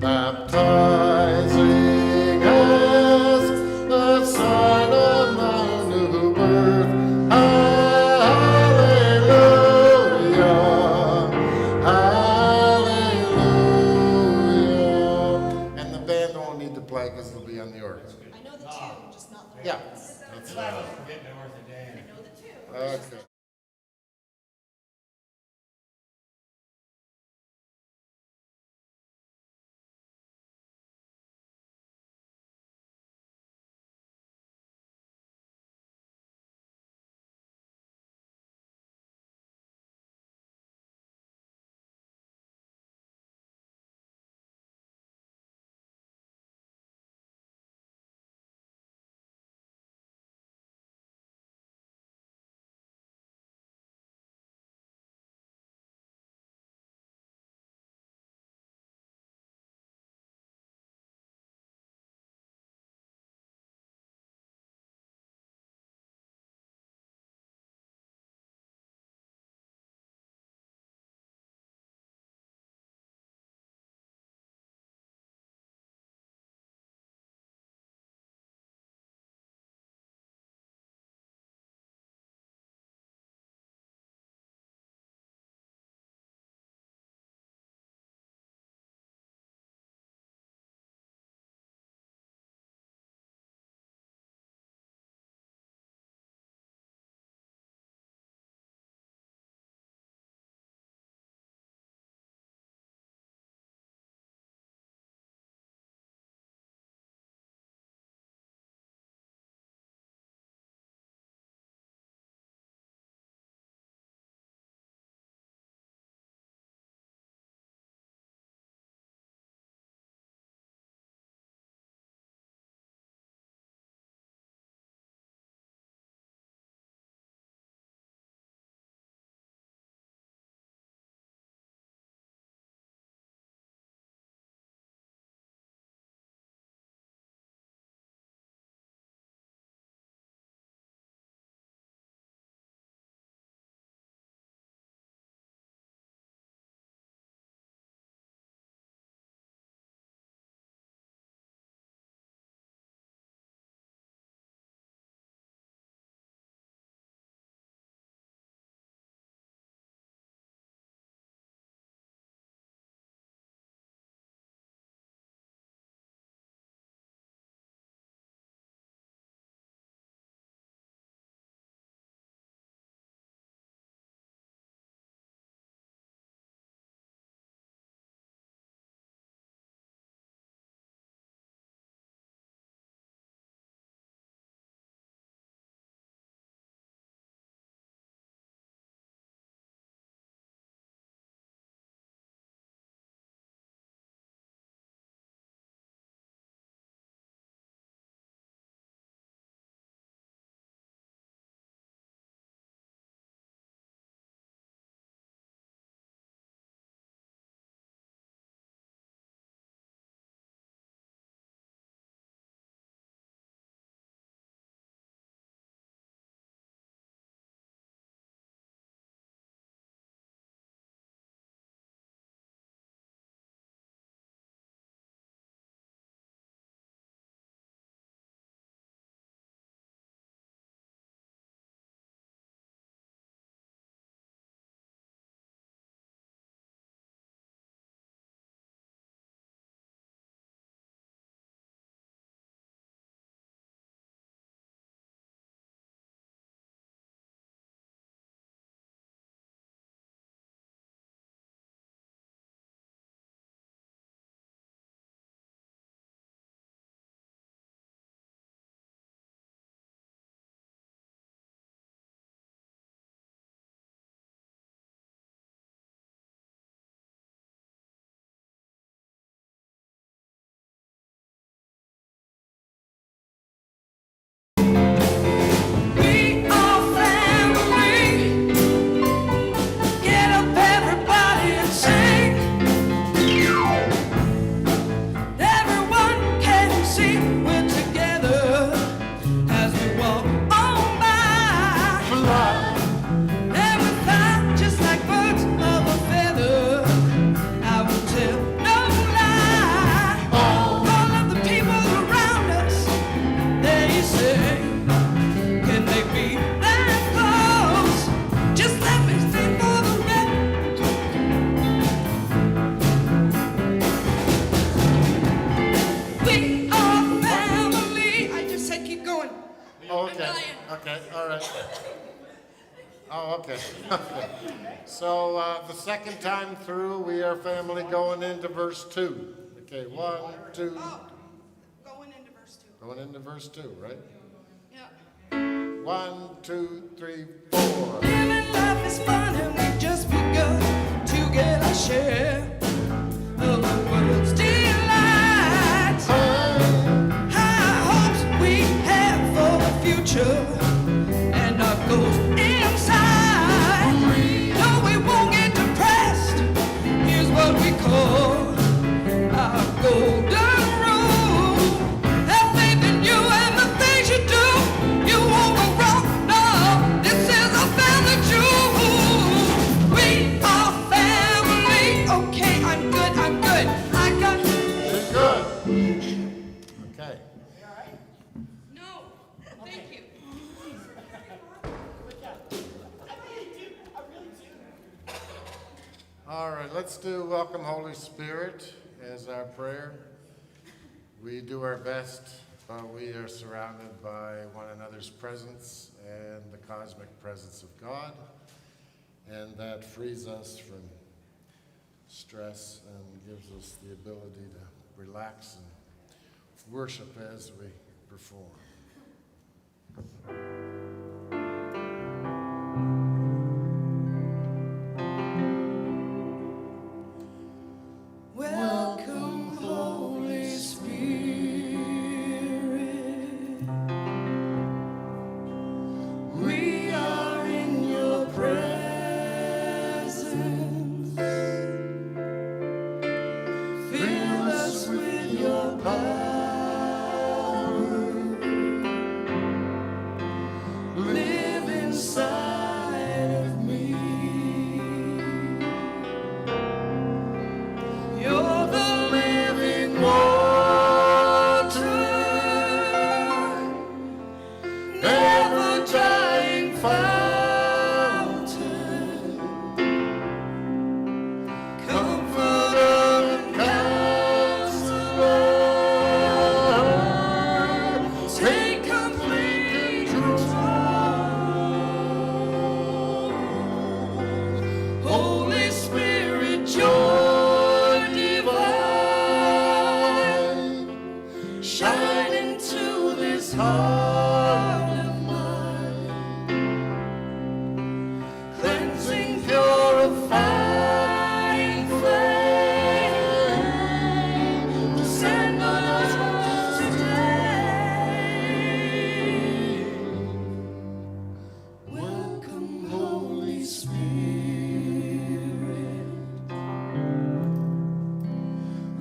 baptizing us, the sign of my new birth. Hallelujah, hallelujah. And the band won't need to play because it'll be on the organ. I know the tune, just not the Yeah. words. That's, I was forgetting the words of Dan. I know the tune. okay. right? Oh, okay. Okay. So the second time through, we are family going into verse 2. Okay, 1, 2. Oh, going into verse 2. Going into verse 2, right? Yeah. 1, 2, 3, 4. Living life is fun and we've just begun to get our share of the world's delights. High hopes we have for the future and our goals inside. No, we won't get depressed. Here's what we call our golden rule. Have faith in you and the things you do. You won't go wrong. No, this is a family jewel. We are family. Okay, I'm good. I got You're good. Okay. No, thank you. All right, let's do Welcome Holy Spirit as our prayer. We do our best, but we are surrounded by one another's presence and the cosmic presence of God, and that frees us from stress and gives us the ability to relax and worship as we perform. welcome, Holy Spirit. We are in your presence. Fill us with your power. Live inside of me. You're the living water, never dying fountain, comforter and counselor. Take complete control. Holy Spirit, you're divine. Shine into this heart of mine, cleansing, purifying flame. Descend on us today. Welcome, Holy Spirit.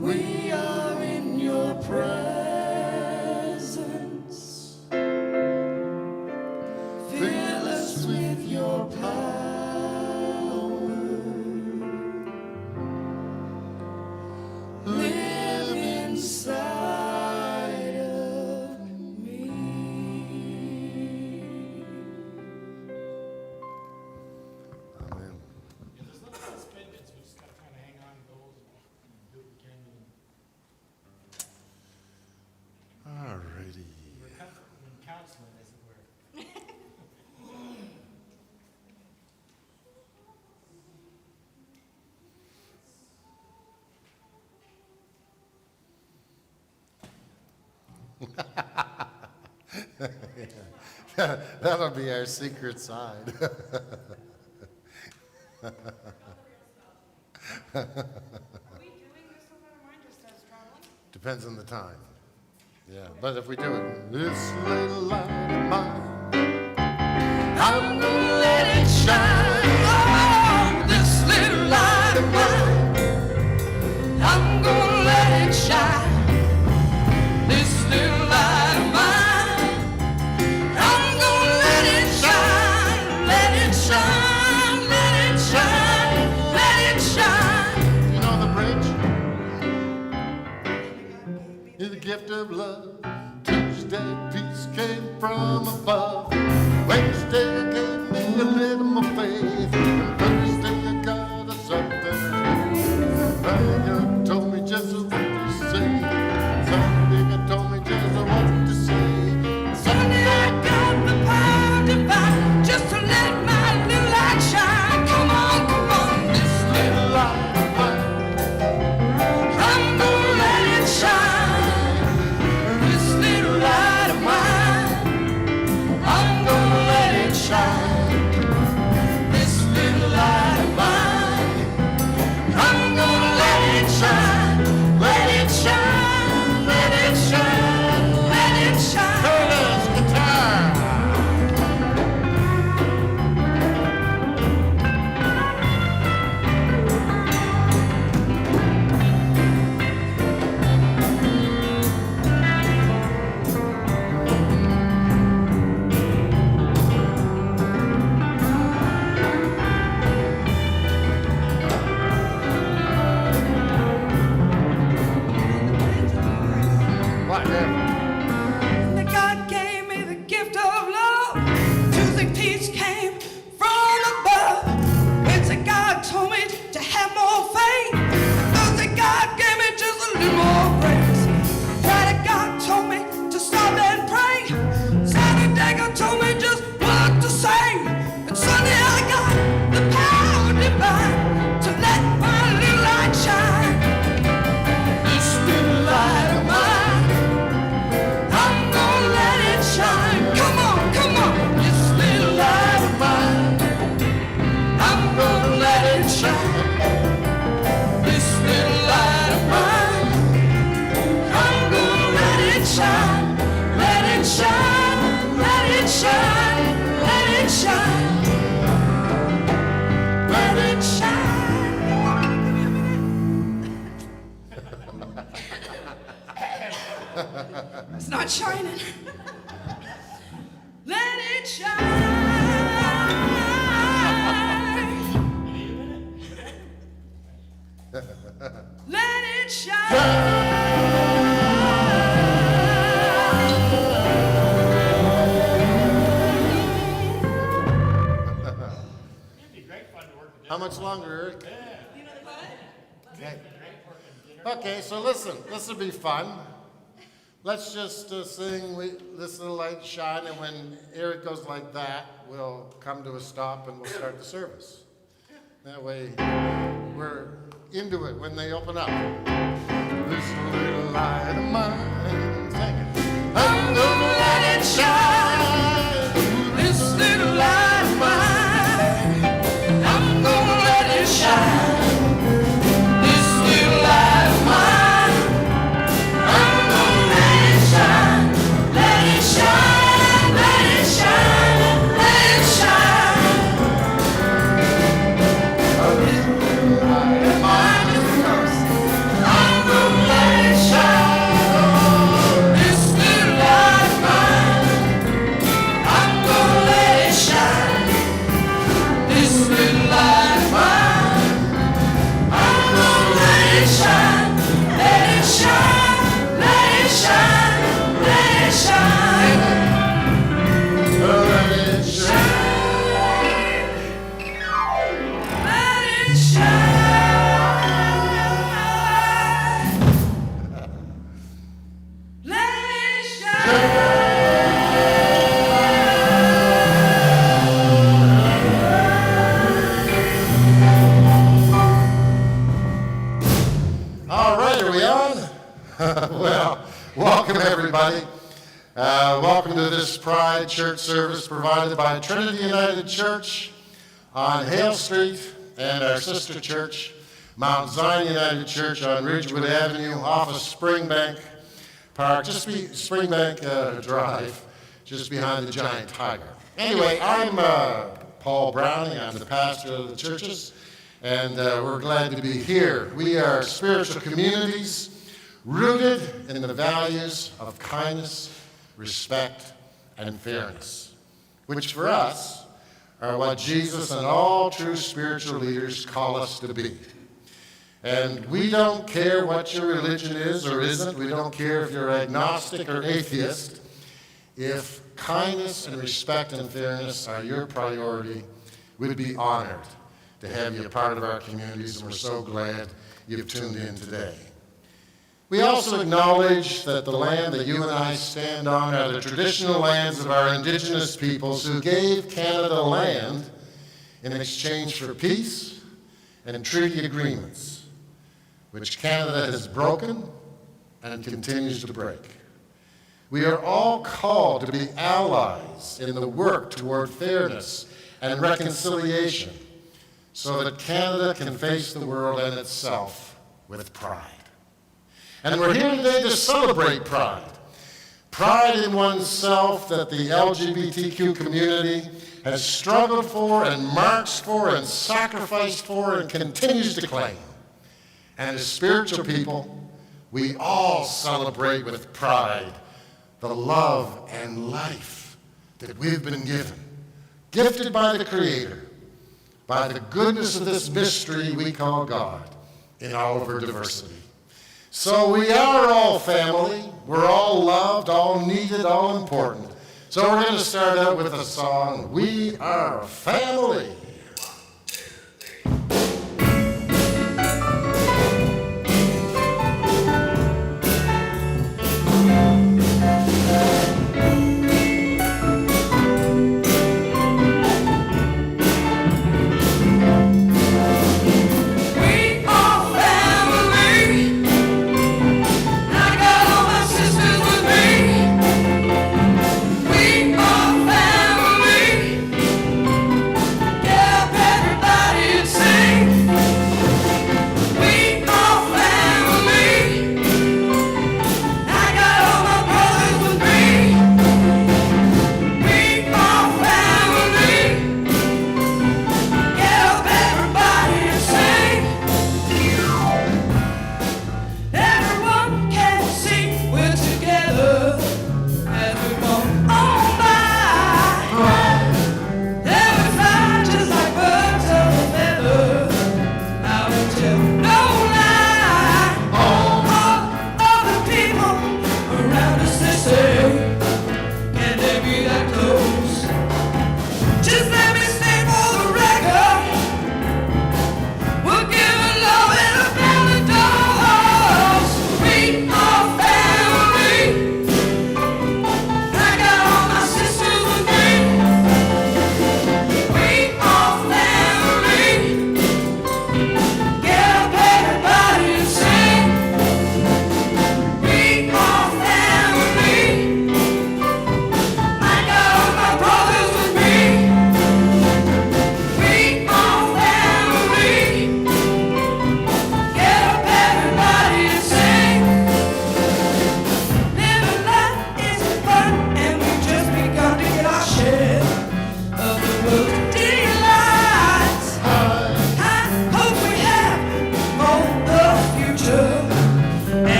We are in your presence. Fill us with your power. Live inside of me. Amen. Yeah, there's no suspended, so we just gotta kind of hang on to those and do what we can. All righty. We're in counseling, as it were. That'll be our secret side. Are we doing this without a mind, just as traveling? Depends on the time. Yeah, but if we do it, this little light of mine, I'm gonna let it shine. Oh, this little light of mine. I'm gonna let it shine. This little light of mine. I'm gonna let it shine. Let it shine. Let it shine. Let it shine. you know the bridge? You're the gift of love. Tuesday, peace came from above. Wednesday, you gave me a little more faith. And Thursday, you got us something. Friday, you told me just what to say. Sunday, you told me just what to say. Sunday I got the power divine. careful. That God gave me the gift of love. Tuesday peace came from above. Wednesday God told me to have more faith. Thursday God gave me just a little more grace. Friday God told me to stop and pray. Saturday God told me just what to say. And Sunday I got the power divine to let my little light shine. This little light of mine, I'm gonna let it shine. Come on, come on. This little light of mine, I'm gonna let it shine. This little light of mine, I'm gonna let it shine. Let it shine, let it shine, let it shine. Let it shine. It's not shining. Let it shine. Let it shine. It'd be great fun to work together. How much longer, Eric? Okay. Okay, so listen, this will be fun. Let's just sing This Little Light Shine, and when Eric goes like that, we'll come to a stop and we'll start the service. That way, we're into it when they open up. This little light of mine, sing it. I'm gonna let it shine. This little light of mine, I'm gonna let it shine. This little light of mine, I'm gonna let it shine. Let it shine, let it shine, let it shine. This little light of mine is the first. I'm gonna let it shine. This little light of mine, I'm gonna let it shine. This little light of mine, I'm gonna let it shine. Let it shine, let it shine, let it shine. Let it shine. Let it shine. Let it shine. All right, are we on? Well, welcome everybody. Welcome to this Pride Church service provided by Trinity United Church on Hale Street and our sister church, Mount Zion United Church on Ridgewood Avenue off of Springbank Park, Springbank Drive, just behind the giant tiger. Anyway, I'm Paul Browning. I'm the pastor of the churches, and we're glad to be here. We are spiritual communities rooted in the values of kindness, respect, and fairness, which for us are what Jesus and all true spiritual leaders call us to be. And we don't care what your religion is or isn't. We don't care if you're agnostic or atheist. If kindness and respect and fairness are your priority, we'd be honored to have you a part of our communities, and we're so glad you've tuned in today. We also acknowledge that the land that you and I stand on are the traditional lands of our Indigenous peoples who gave Canada land in exchange for peace and treaty agreements, which Canada has broken and continues to break. We are all called to be allies in the work toward fairness and reconciliation so that Canada can face the world and itself with pride. And we're here today to celebrate pride. Pride in oneself that the LGBTQ community has struggled for and marched for and sacrificed for and continues to claim. And as spiritual people, we all celebrate with pride the love and life that we've been given, gifted by the Creator, by the goodness of this mystery we call God in all of our diversity. So we are all family. We're all loved, all needed, all important. So we're going to start out with a song, We Are Family.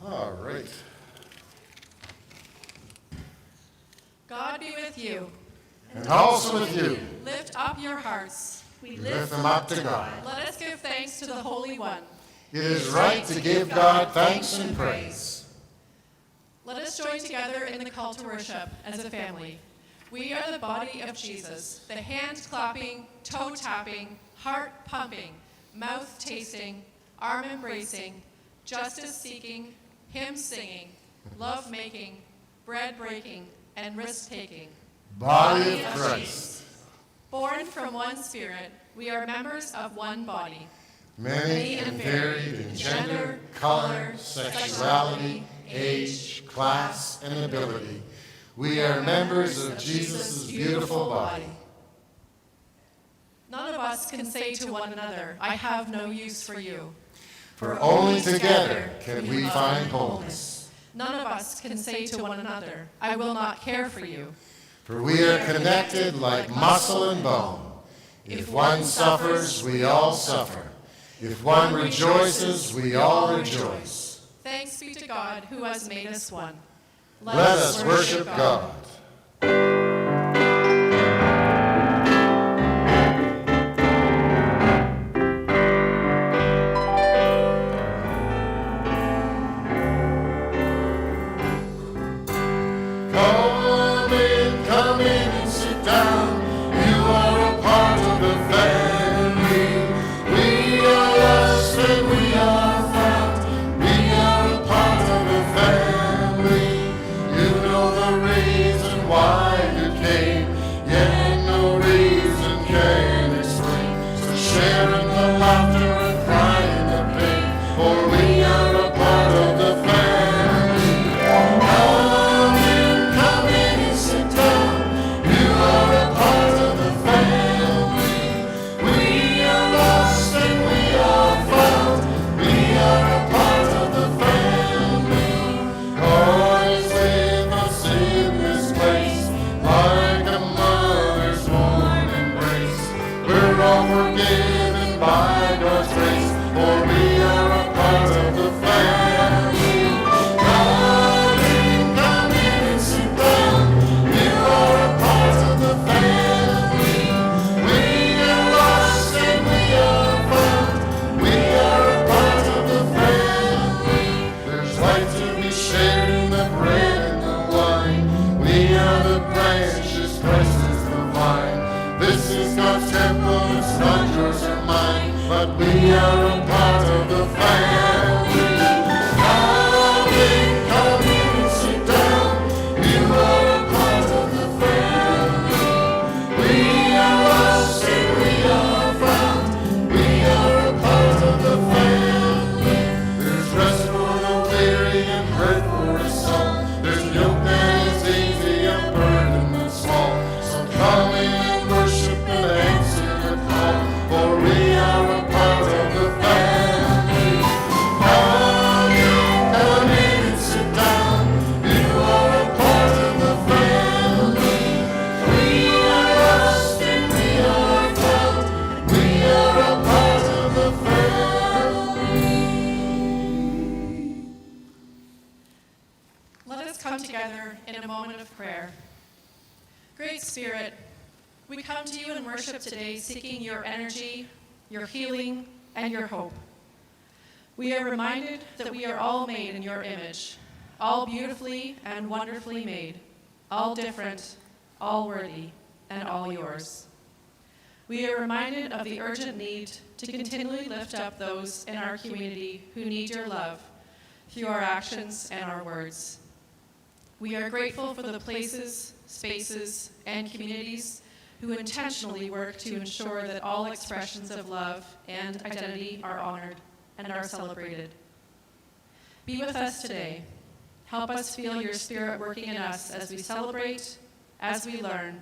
All right. God be with you. And also with you. Lift up your hearts. We lift them up to God. Let us give thanks to the Holy One. It is right to give God thanks and praise. Let us join together in the call to worship as a family. We are the body of Jesus, the hand clapping, toe tapping, heart pumping, mouth tasting, arm embracing, justice seeking, hymn singing, love making, bread breaking, and risk taking. Body of Christ. Born from one spirit, we are members of one body. Many and varied in gender, color, sexuality, age, class, and ability. We are members of Jesus' beautiful body. None of us can say to one another, I have no use for you. For only together can we find wholeness. None of us can say to one another, I will not care for you. For we are connected like muscle and bone. If one suffers, we all suffer. If one rejoices, we all rejoice. Thanks be to God who has made us one. Let us worship God. forgiven by God's grace, for we are a part of the family. Come in and sit down. You are a part of the family. We are lost and we are found. We are a part of the family. There's life to be shared in the bread and the wine. We are the branches, Christ is the vine. This is God's temple, it's not yours or mine, but we are a part of the family. Come in and sit down. You are a part of the family. We are lost and we are found. We are a part of the family. There's rest for the weary and bread for the soul. There's milk that is easy and burden that's small. So come in and worship and answer the call, for we are a part of the family. Come in and sit down. You are a part of the family. We are lost and we are found. We are a part of the family. Let us come together in a moment of prayer. Great Spirit, we come to you in worship today seeking your energy, your healing, and your hope. We are reminded that we are all made in your image, all beautifully and wonderfully made, all different, all worthy, and all yours. We are reminded of the urgent need to continually lift up those in our community who need your love through our actions and our words. We are grateful for the places, spaces, and communities who intentionally work to ensure that all expressions of love and identity are honored and are celebrated. Be with us today. Help us feel your Spirit working in us as we celebrate, as we learn,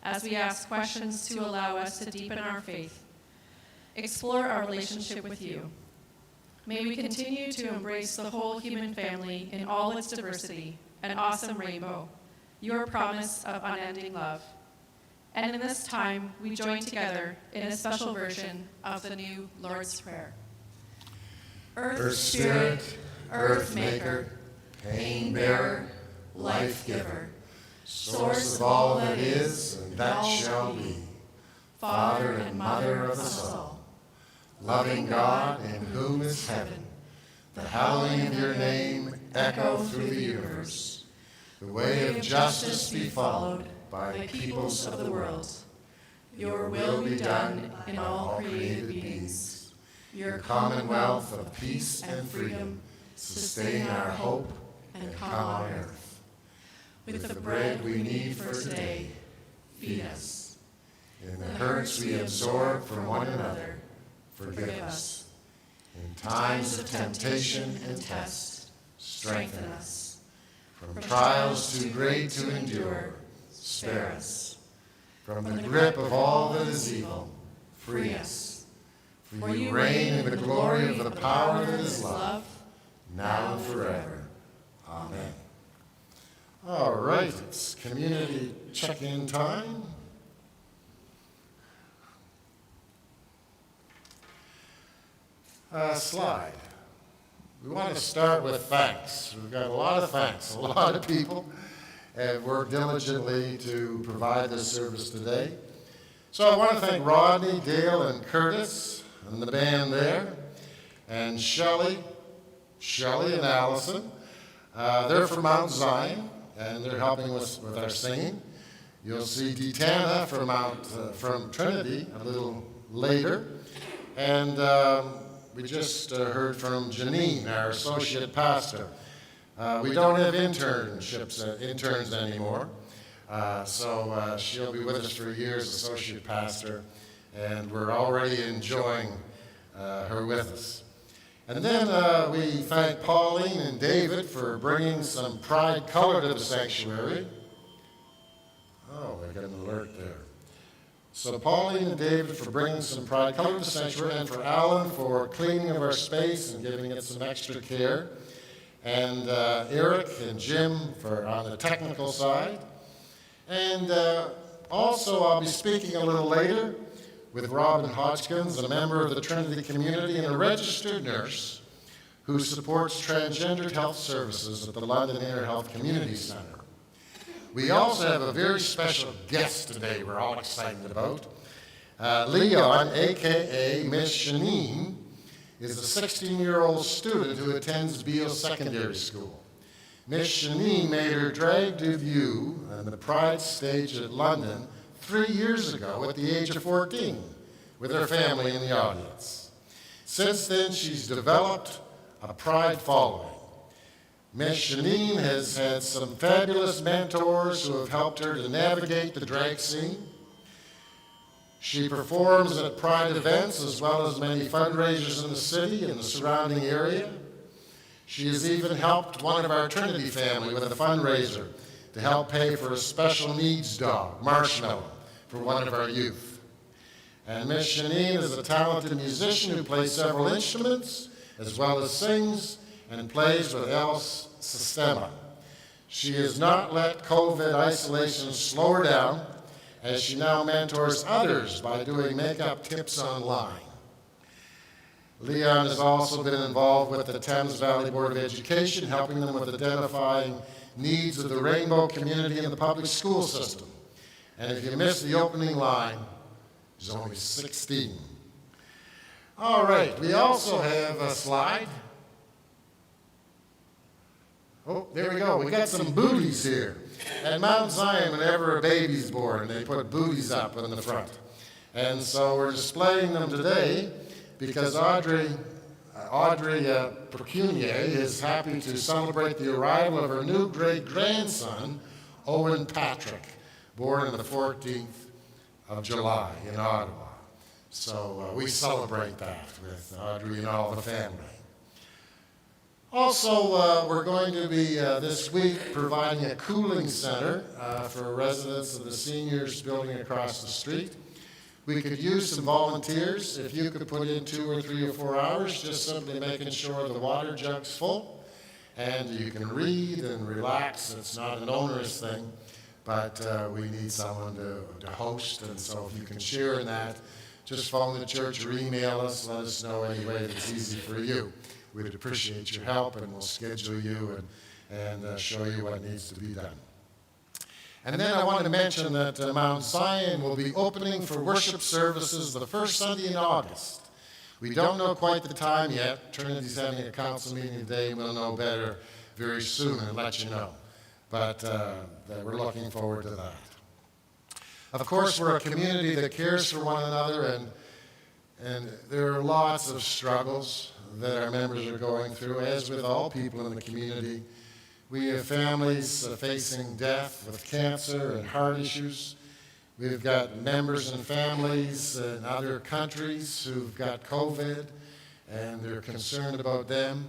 as we ask questions to allow us to deepen our faith, explore our relationship with you. May we continue to embrace the whole human family in all its diversity, an awesome rainbow, your promise of unending love. And in this time, we join together in a special version of the new Lord's Prayer. Earth Spirit, Earth Maker, Pain Bearer, Life Giver, Source of all that is and that shall be, Father and Mother of us all, loving God in whom is heaven, the hallowing of your name echo through the universe. The way of justice be followed by the peoples of the world. Your will be done in all created beings. Your commonwealth of peace and freedom sustain our hope and come on earth. With the bread we need for today, feed us. In the hurts we absorb from one another, forgive us. In times of temptation and test, strengthen us. From trials too great to endure, spare us. From the grip of all that is evil, free us. For you reign in the glory of the power that is love, now and forever. Amen. All right, it's community check-in time. Slide. We want to start with thanks. We've got a lot of thanks. A lot of people have worked diligently to provide this service today. So I want to thank Rodney, Dale, and Curtis, and the band there, and Shelley and Allison. They're from Mount Zion, and they're helping us with our singing. You'll see Detana from Trinity a little later. And we just heard from Janine, our associate pastor. We don't have interns anymore. So she'll be with us for a year as associate pastor, and we're already enjoying her with us. And then we thank Pauline and David for bringing some pride color to the sanctuary. Oh, I got an alert there. So Pauline and David for bringing some pride color to the sanctuary, and for Alan for cleaning of our space and giving it some extra care. And Eric and Jim for on the technical side. And also, I'll be speaking a little later with Robin Hodgkins, a member of the Trinity community and a registered nurse who supports transgendered health services at the London Inner Health Community Centre. We also have a very special guest today we're all excited about. Leon, aka Miss Shanine, is a 16-year-old student who attends Beale Secondary School. Miss Shanine made her drag debut on the Pride stage at London 3 years ago at the age of 14 with her family in the audience. Since then, she's developed a Pride following. Miss Shanine has had some fabulous mentors who have helped her to navigate the drag scene. She performs at Pride events as well as many fundraisers in the city and the surrounding area. She has even helped one of our Trinity family with a fundraiser to help pay for a special needs dog, Marshmallow, for one of our youth. And Miss Shanine is a talented musician who plays several instruments, as well as sings and plays with El Sistema. She has not let COVID isolation slow her down, as she now mentors others by doing makeup tips online. Leon has also been involved with the Thames Valley Board of Education, helping them with identifying needs of the rainbow community in the public school system. And if you missed the opening line, he's only 16. All right, we also have a slide. Oh, there we go. We got some booties here. At Mount Zion, whenever a baby's born, they put booties up in the front. And so we're displaying them today because Audrey Percunier is happy to celebrate the arrival of her new great-grandson, Owen Patrick, born on the 14th of July in Ottawa. So we celebrate that with Audrey and all the family. Also, we're going to be this week providing a cooling center for residents of the seniors building across the street. We could use some volunteers. If you could put in 2 or 3 or 4 hours, just simply making sure the water jug's full and you can read and relax. It's not an onerous thing, but we need someone to host. And so if you can share in that, just phone the church or email us. Let us know any way that's easy for you. We'd appreciate your help, and we'll schedule you and show you what needs to be done. And then I wanted to mention that Mount Zion will be opening for worship services the first Sunday in August. We don't know quite the time yet. Trinity's having a council meeting today. We'll know better very soon and let you know. But we're looking forward to that. Of course, we're a community that cares for one another, and there are lots of struggles that our members are going through, as with all people in the community. We have families facing death with cancer and heart issues. We've got members and families in other countries who've got COVID, and they're concerned about them.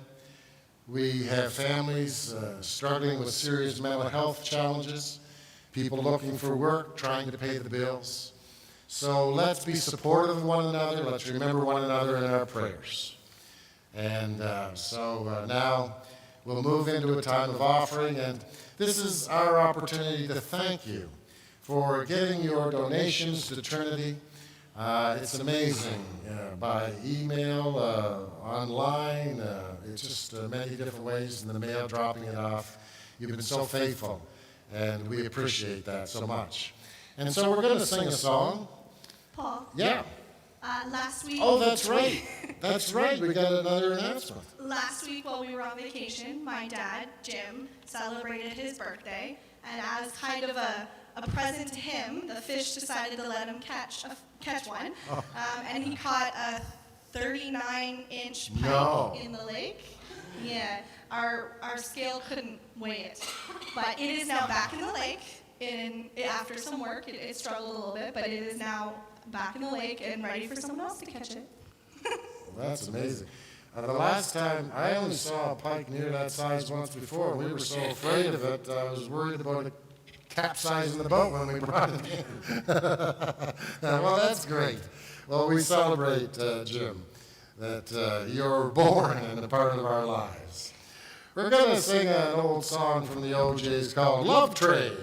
We have families struggling with serious mental health challenges, people looking for work, trying to pay the bills. So let's be supportive of one another. Let's remember one another in our prayers. And now we'll move into a time of offering, and this is our opportunity to thank you for giving your donations to Trinity. It's amazing, by email, online, it's just many different ways, in the mail, dropping it off. You've been so faithful, and we appreciate that so much. And so we're going to sing a song. Paul, Yeah. last week. Oh, that's right. That's right. We got another announcement. Last week, while we were on vacation, my dad, Jim, celebrated his birthday, and as kind of a present to him, the fish decided to let him catch one, and he caught a 39-inch pike in the lake. Yeah, our scale couldn't weigh it, but it is now back in the lake. After some work, it struggled a little bit, but it is now back in the lake and ready for someone else to catch it. Well, that's amazing. The last time, I only saw a pike near that size once before, and we were so afraid of it, I was worried about it capsizing the boat when we brought it in. Well, that's great. Well, we celebrate, Jim, that you're born and a part of our lives. We're going to sing an old song from the OJs called Love Train.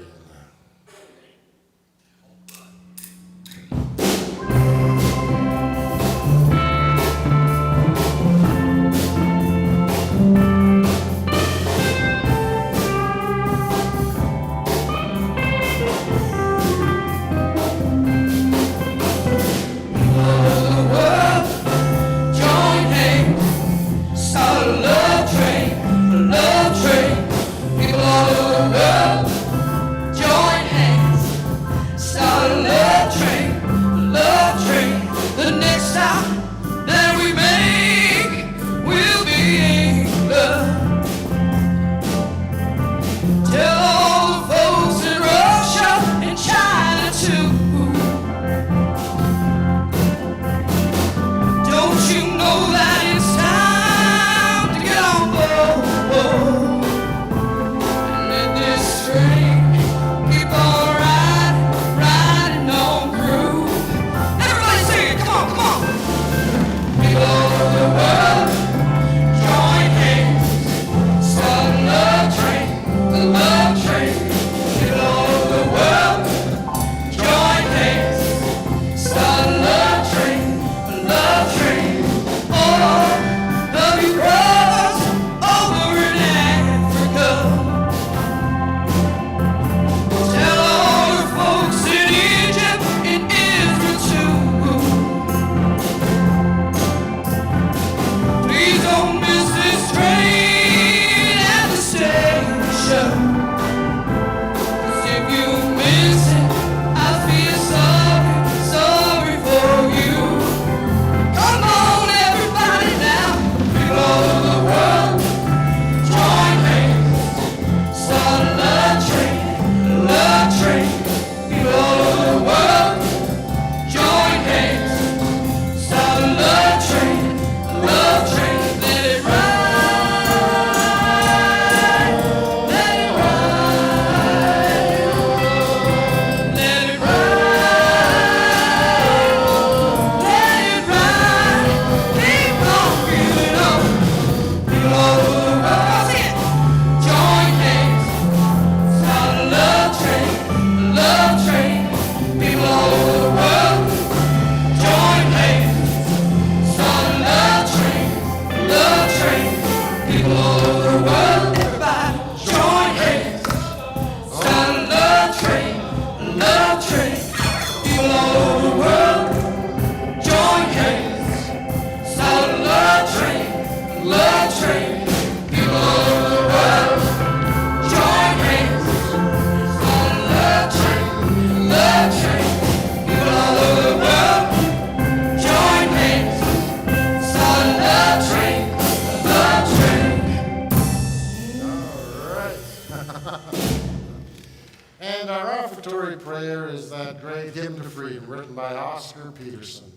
And our offertory prayer is that great hymn to freedom written by Oscar Peterson.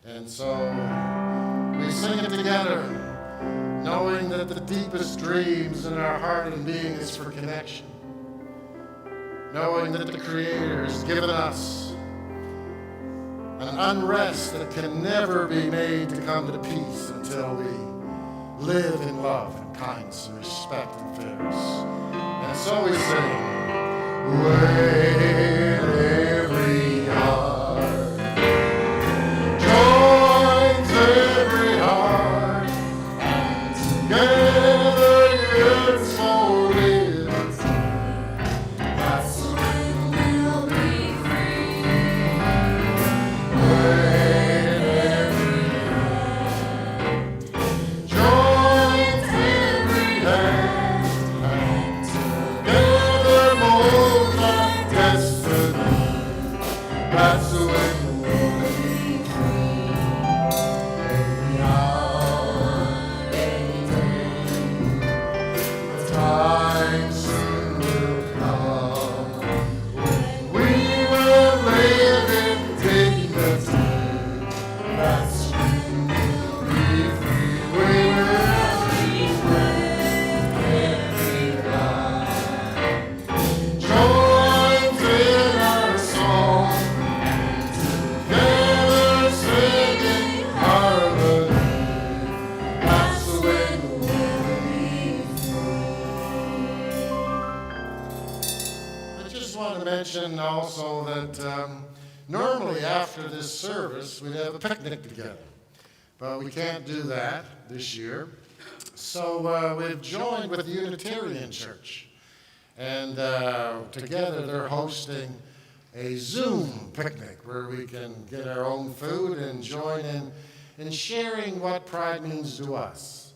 And so we sing it together, knowing that the deepest dreams in our heart and being is for connection. Knowing that the Creator has given us an unrest that can never be made to come to peace until we live in love and kindness and respect and fairness. And so we sing, when every heart joins every heart, and together it's so lives, that's when we'll be free. When every hand joins every hand, and together molds our destiny, that's when we'll be free. Every hour, every day, the time soon will come when we will live in dignity. That's when we'll be free. We will be when every line joins in our song, and together singing harmony. That's when we'll be free. I just want to mention also that normally after this service we'd have a picnic together, but we can't do that this year. So we've joined with the Unitarian Church, and together they're hosting a Zoom picnic where we can get our own food and join in sharing what pride means to us.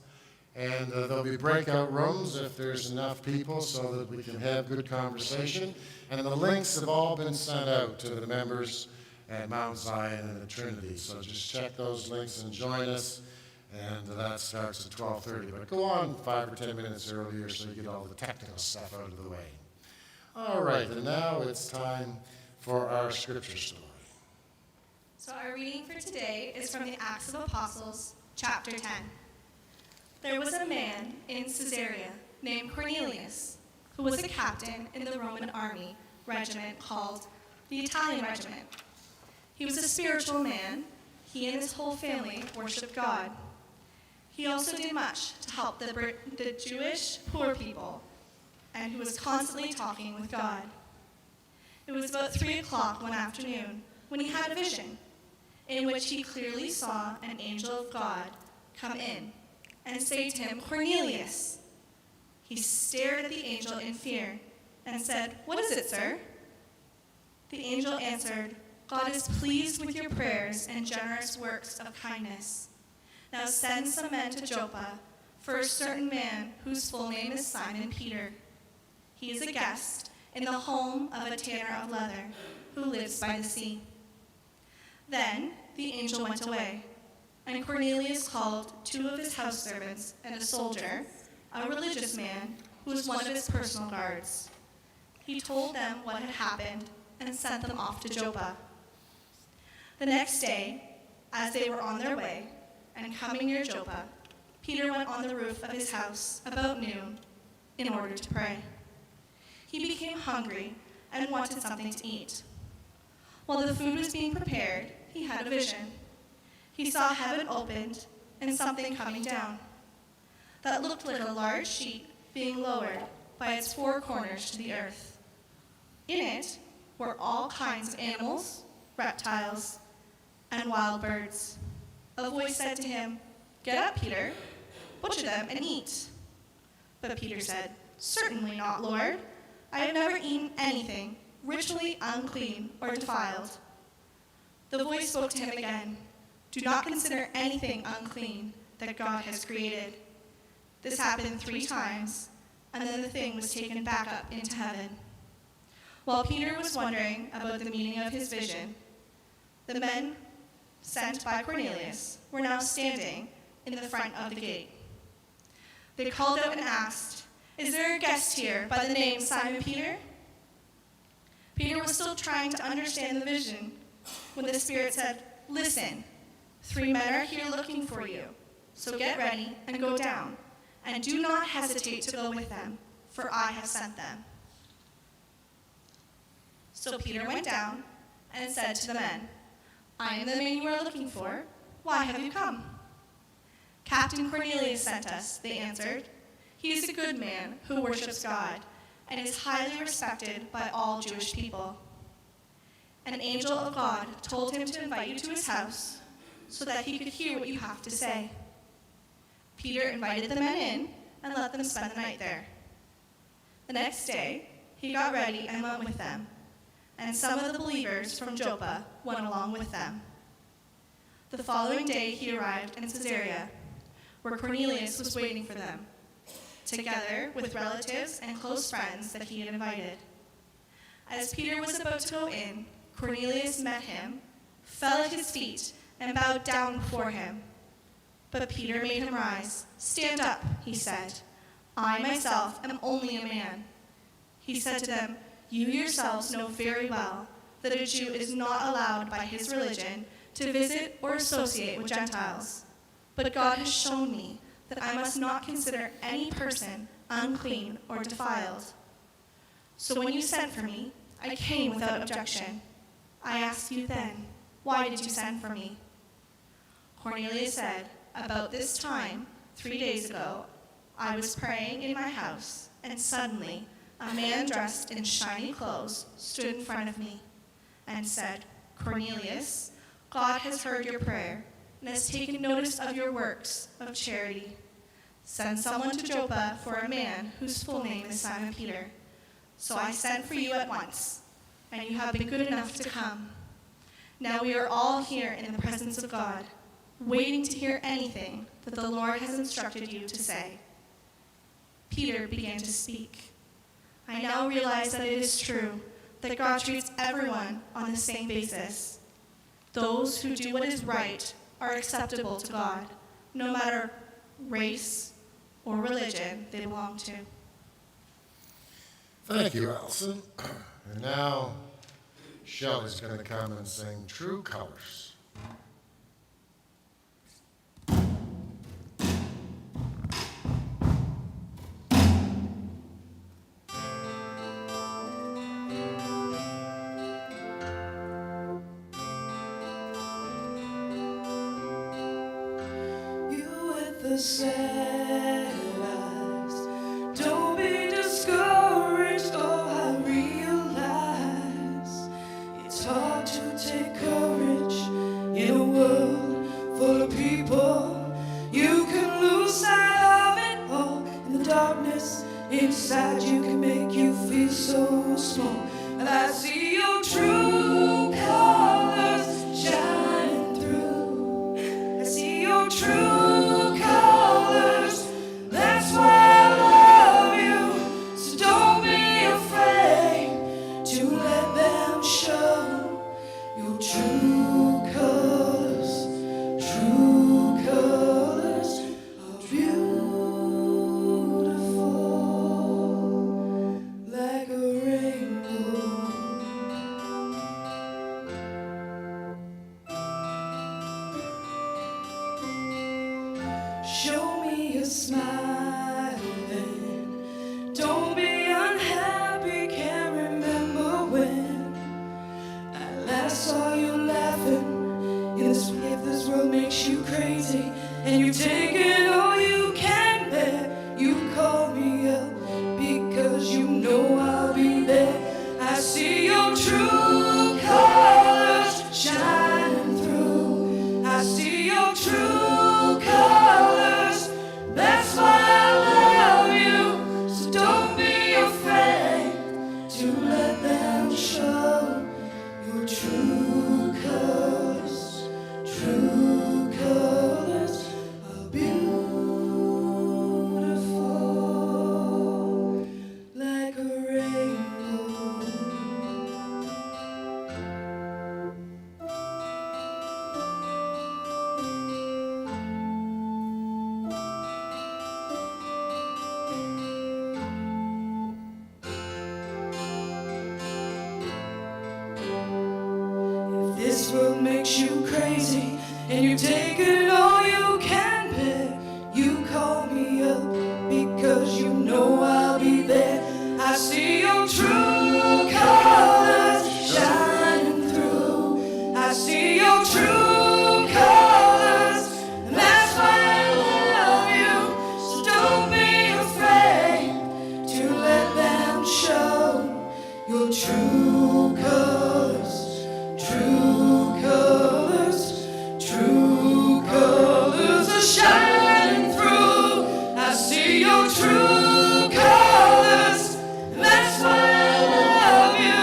And there'll be breakout rooms if there's enough people so that we can have good conversation. And the links have all been sent out to the members at Mount Zion and at Trinity. So just check those links and join us. And that starts at 12:30. But go on 5 or 10 minutes earlier so you get all the technical stuff out of the way. All right, and now it's time for our scripture story. So our reading for today is from the Acts of Apostles, chapter 10. There was a man in Caesarea named Cornelius, who was a captain in the Roman army regiment called the Italian Regiment. He was a spiritual man. He and his whole family worshiped God. He also did much to help the Jewish poor people, and he was constantly talking with God. It was about 3 o'clock one afternoon when he had a vision, in which he clearly saw an angel of God come in and say to him, "Cornelius." He stared at the angel in fear and said, "What is it, sir?" The angel answered, "God is pleased with your prayers and generous works of kindness. Now send some men to Joppa for a certain man whose full name is Simon Peter. He is a guest in the home of a tanner of leather who lives by the sea." Then the angel went away, and Cornelius called 2 of his house servants and a soldier, a religious man who was one of his personal guards. He told them what had happened and sent them off to Joppa. The next day, as they were on their way and coming near Joppa, Peter went on the roof of his house about noon in order to pray. He became hungry and wanted something to eat. While the food was being prepared, he had a vision. He saw heaven opened and something coming down that looked like a large sheet being lowered by its 4 corners to the earth. In it were all kinds of animals, reptiles, and wild birds. A voice said to him, "Get up, Peter, butcher them and eat." But Peter said, "Certainly not, Lord. I have never eaten anything ritually unclean or defiled." The voice spoke to him again, "Do not consider anything unclean that God has created." This happened 3 times, and then the thing was taken back up into heaven. While Peter was wondering about the meaning of his vision, the men sent by Cornelius were now standing in the front of the gate. They called out and asked, "Is there a guest here by the name Simon Peter?" still trying to understand the vision when the Spirit said, "Listen, 3 men are here looking for you. So get ready and go down, and do not hesitate to go with them, for I have sent them." So Peter went down and said to the men, "I am the man you are looking for. Why have you come?" "Captain Cornelius sent us," they answered. "He is a good man who worships God and is highly respected by all Jewish people. An angel of God told him to invite you to his house so that he could hear what you have to say." Peter invited the men in and let them spend the night there. The next day, he got ready and went with them, and some of the believers from Joppa went along with them. The following day, he arrived in Caesarea, where Cornelius was waiting for them, together with relatives and close friends that he had invited. As Peter was about to go in, Cornelius met him, fell at his feet, and bowed down before him. But Peter made him rise. "Stand up," he said. "I myself am only a man." He said to them, "You yourselves know very well that a Jew is not allowed by his religion to visit or associate with Gentiles. But God has shown me that I must not consider any person unclean or defiled. So when you sent for me, I came without objection. I ask you then, why did you send for me?" Cornelius said, "About this time, 3 days ago, I was praying in my house, and suddenly a man dressed in shiny clothes stood in front of me and said, 'Cornelius, God has heard your prayer and has taken notice of your works of charity. Send someone to Joppa for a man whose full name is Simon Peter.' So I sent for you at once, and you have been good enough to come. Now we are all here in the presence of God, waiting to hear anything that the Lord has instructed you to say." Peter began to speak. "I now realize that it is true that God treats everyone on the same basis. Those who do what is right are acceptable to God, no matter race or religion they belong to." Thank you, Allison. And now, Shelley's going to come and sing True Colors. You with the sad eyes, don't be discouraged. Oh, I realize it's hard to take courage in a world full of people. You can lose sight of it all, and the darkness inside you can make you feel so small. And I see your true colors shining through. I see your true colors. That's why I love you. So don't be afraid to let them show your true colors. True colors are beautiful, like a rainbow. Show me a smile then. Don't be unhappy, can't remember when I last saw you laughing. If this world makes you crazy and you're taking all you can bear, you call me up because you know I'll be there. I see your true colors shining through. I see your true colors. That's why I love you. So don't be afraid to let them show your true colors. True colors are beautiful, like a rainbow. This world makes you crazy, and you take it all you can bear. You call me up because you know I'll be there. I see your true colors shining through. I see your true colors, and that's why I love you. So don't be afraid to let them show your true colors, true colors, true colors are shining through. I see your true colors, and that's why I love you.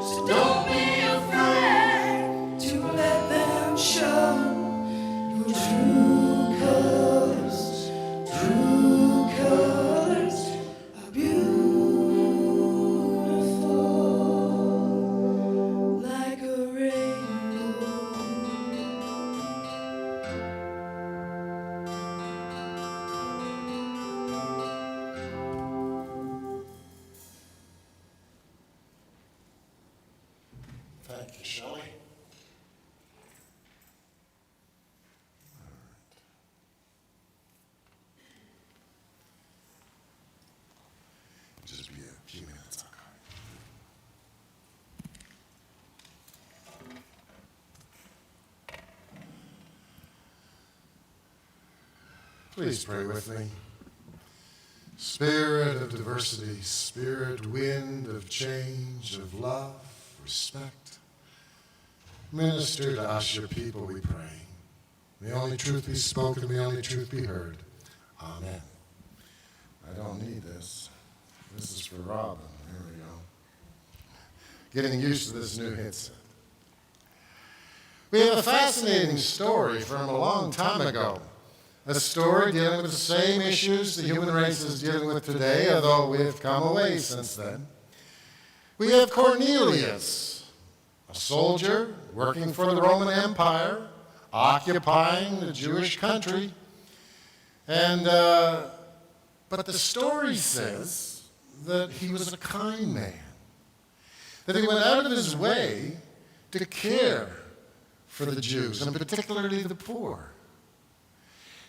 So don't be afraid to let them show your true colors, true colors are beautiful like a rainbow. Thank you, Shelley. Just be a few minutes, okay? Please pray with me. Spirit of diversity, spirit, wind of change, of love, respect, minister to us, your people, we pray. May the only truth be spoken, may the only truth be heard. Amen. I don't need this. This is for Robin. Here we go. Getting used to this new headset. We have a fascinating story from a long time ago. A story dealing with the same issues the human race is dealing with today, although we have come away since then. We have Cornelius, a soldier working for the Roman Empire, occupying the Jewish country. And, but the story says that he was a kind man, that he went out of his way to care for the Jews, and particularly the poor.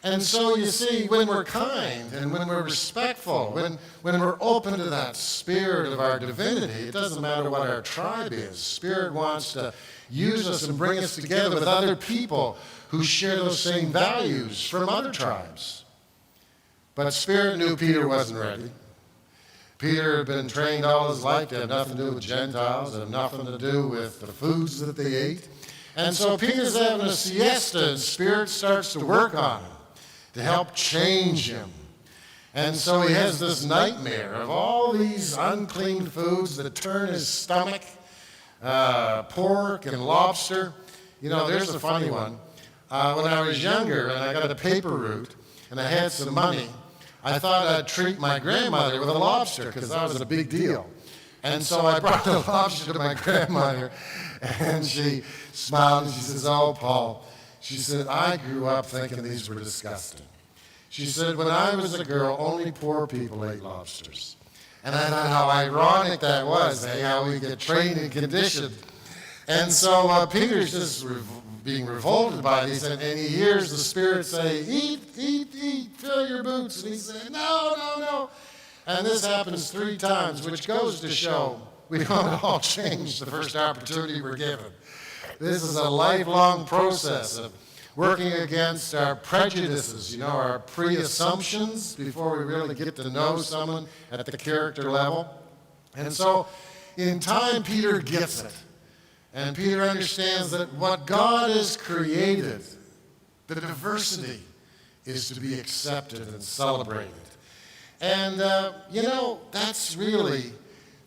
And so you see, when we're kind and when we're respectful, when we're open to that spirit of our divinity, it doesn't matter what our tribe is. Spirit wants to use us and bring us together with other people who share those same values from other tribes. But Spirit knew Peter wasn't ready. Peter had been trained all his life to have nothing to do with Gentiles, have nothing to do with the foods that they ate. And so Peter's having a siesta, and Spirit starts to work on him to help change him. And so he has this nightmare of all these unclean foods that turn his stomach, pork and lobster. You know, there's a funny one. When I was younger and I got a paper route and I had some money, I thought I'd treat my grandmother with a lobster because that was a big deal. And so I brought the lobster to my grandmother, and she smiled and she says, "Oh, Paul," she said, "I grew up thinking these were disgusting." She said, "When I was a girl, only poor people ate lobsters." And I thought how ironic that was, how we get trained and conditioned. And so Peter's just being revolted by these, and he hears the Spirit say, "Eat, eat, eat, fill your boots." And he said, "No, no, no." And this happens 3 times, which goes to show we don't all change the first opportunity we're given. This is a lifelong process of working against our prejudices, our pre-assumptions before we really get to know someone at the character level. And so in time, Peter gets it. And Peter understands that what God has created, the diversity, is to be accepted and celebrated. And, that's really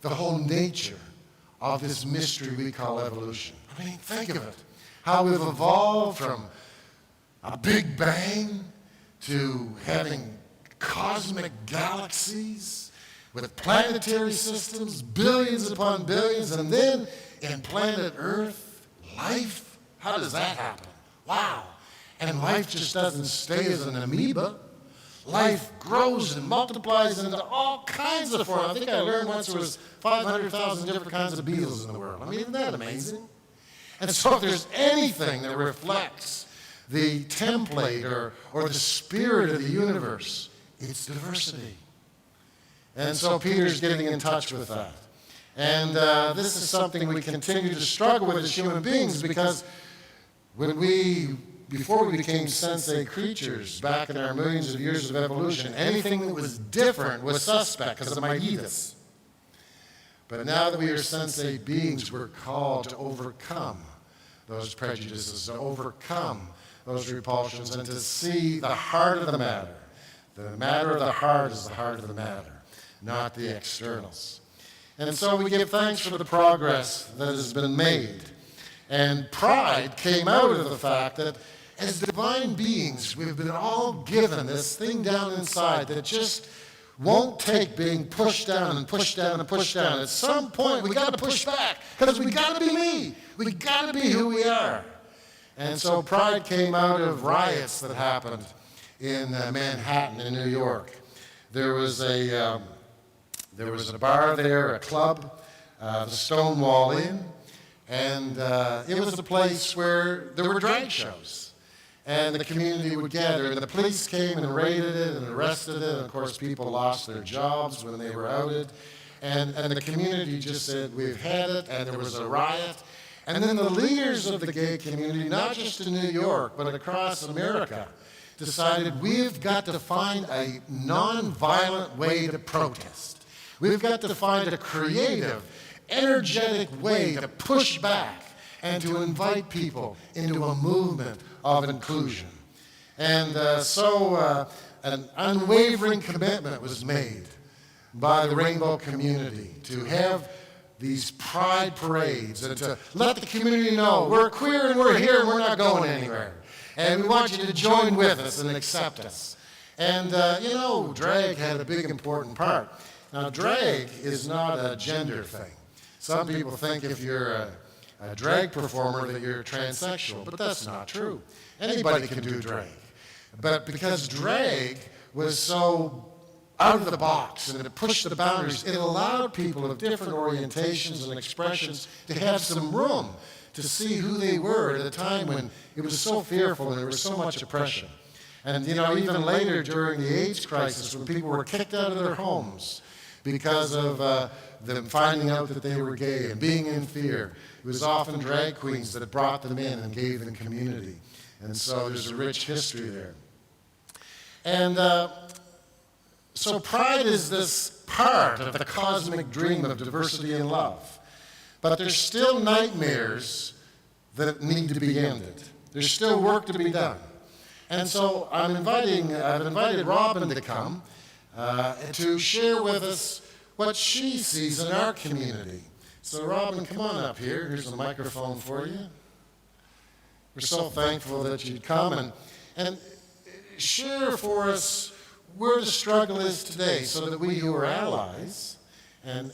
the whole nature of this mystery we call evolution. I mean, think of it. How we've evolved from a big bang to having cosmic galaxies with planetary systems, billions upon billions, and then in planet Earth, life. How does that happen? Wow. And life just doesn't stay as an amoeba. Life grows and multiplies into all kinds of forms. I think I learned once there was 500,000 different kinds of beetles in the world. I mean, isn't that amazing? And so if there's anything that reflects the template or the spirit of the universe, it's diversity. And so Peter's getting in touch with that. And this is something we continue to struggle with as human beings, because before we became sensate creatures, back in our millions of years of evolution, anything that was different was suspect because it might eat us. But now that we are sensate beings, we're called to overcome those prejudices, to overcome those repulsions, and to see the heart of the matter. The matter of the heart is the heart of the matter, not the externals. And so we give thanks for the progress that has been made. And pride came out of the fact that as divine beings, we've been all given this thing down inside that just won't take being pushed down and pushed down and pushed down. At some point, we got to push back, because we got to be me. We got to be who we are. And so pride came out of riots that happened in Manhattan, in New York. There was a bar there, a club, the Stonewall Inn, and it was a place where there were drag shows. And the community would gather, and the police came and raided it and arrested it. And of course, people lost their jobs when they were outed. And the community just said, we've had it, and there was a riot. And then the leaders of the gay community, not just in New York, but across America, decided we've got to find a nonviolent way to protest. We've got to find a creative, energetic way to push back and to invite people into a movement of inclusion. And so an unwavering commitment was made by the rainbow community to have these pride parades and to let the community know we're queer and we're here and we're not going anywhere. And we want you to join with us and accept us. And, drag had a big important part. Now, drag is not a gender thing. Some people think if you're a drag performer that you're transsexual, but that's not true. Anybody can do drag. But because drag was so out of the box and it pushed the boundaries, it allowed people of different orientations and expressions to have some room to see who they were at a time when it was so fearful and there was so much oppression. And, even later during the AIDS crisis, when people were kicked out of their homes because of them finding out that they were gay and being in fear, it was often drag queens that brought them in and gave them community. And so there's a rich history there. And so pride is this part of the cosmic dream of diversity and love. But there's still nightmares that need to be ended. There's still work to be done. And so I've invited Robin to come to share with us what she sees in our community. So Robin, come on up here. Here's a microphone for you. We're so thankful that you'd come and share for us where the struggle is today, so that we who are allies and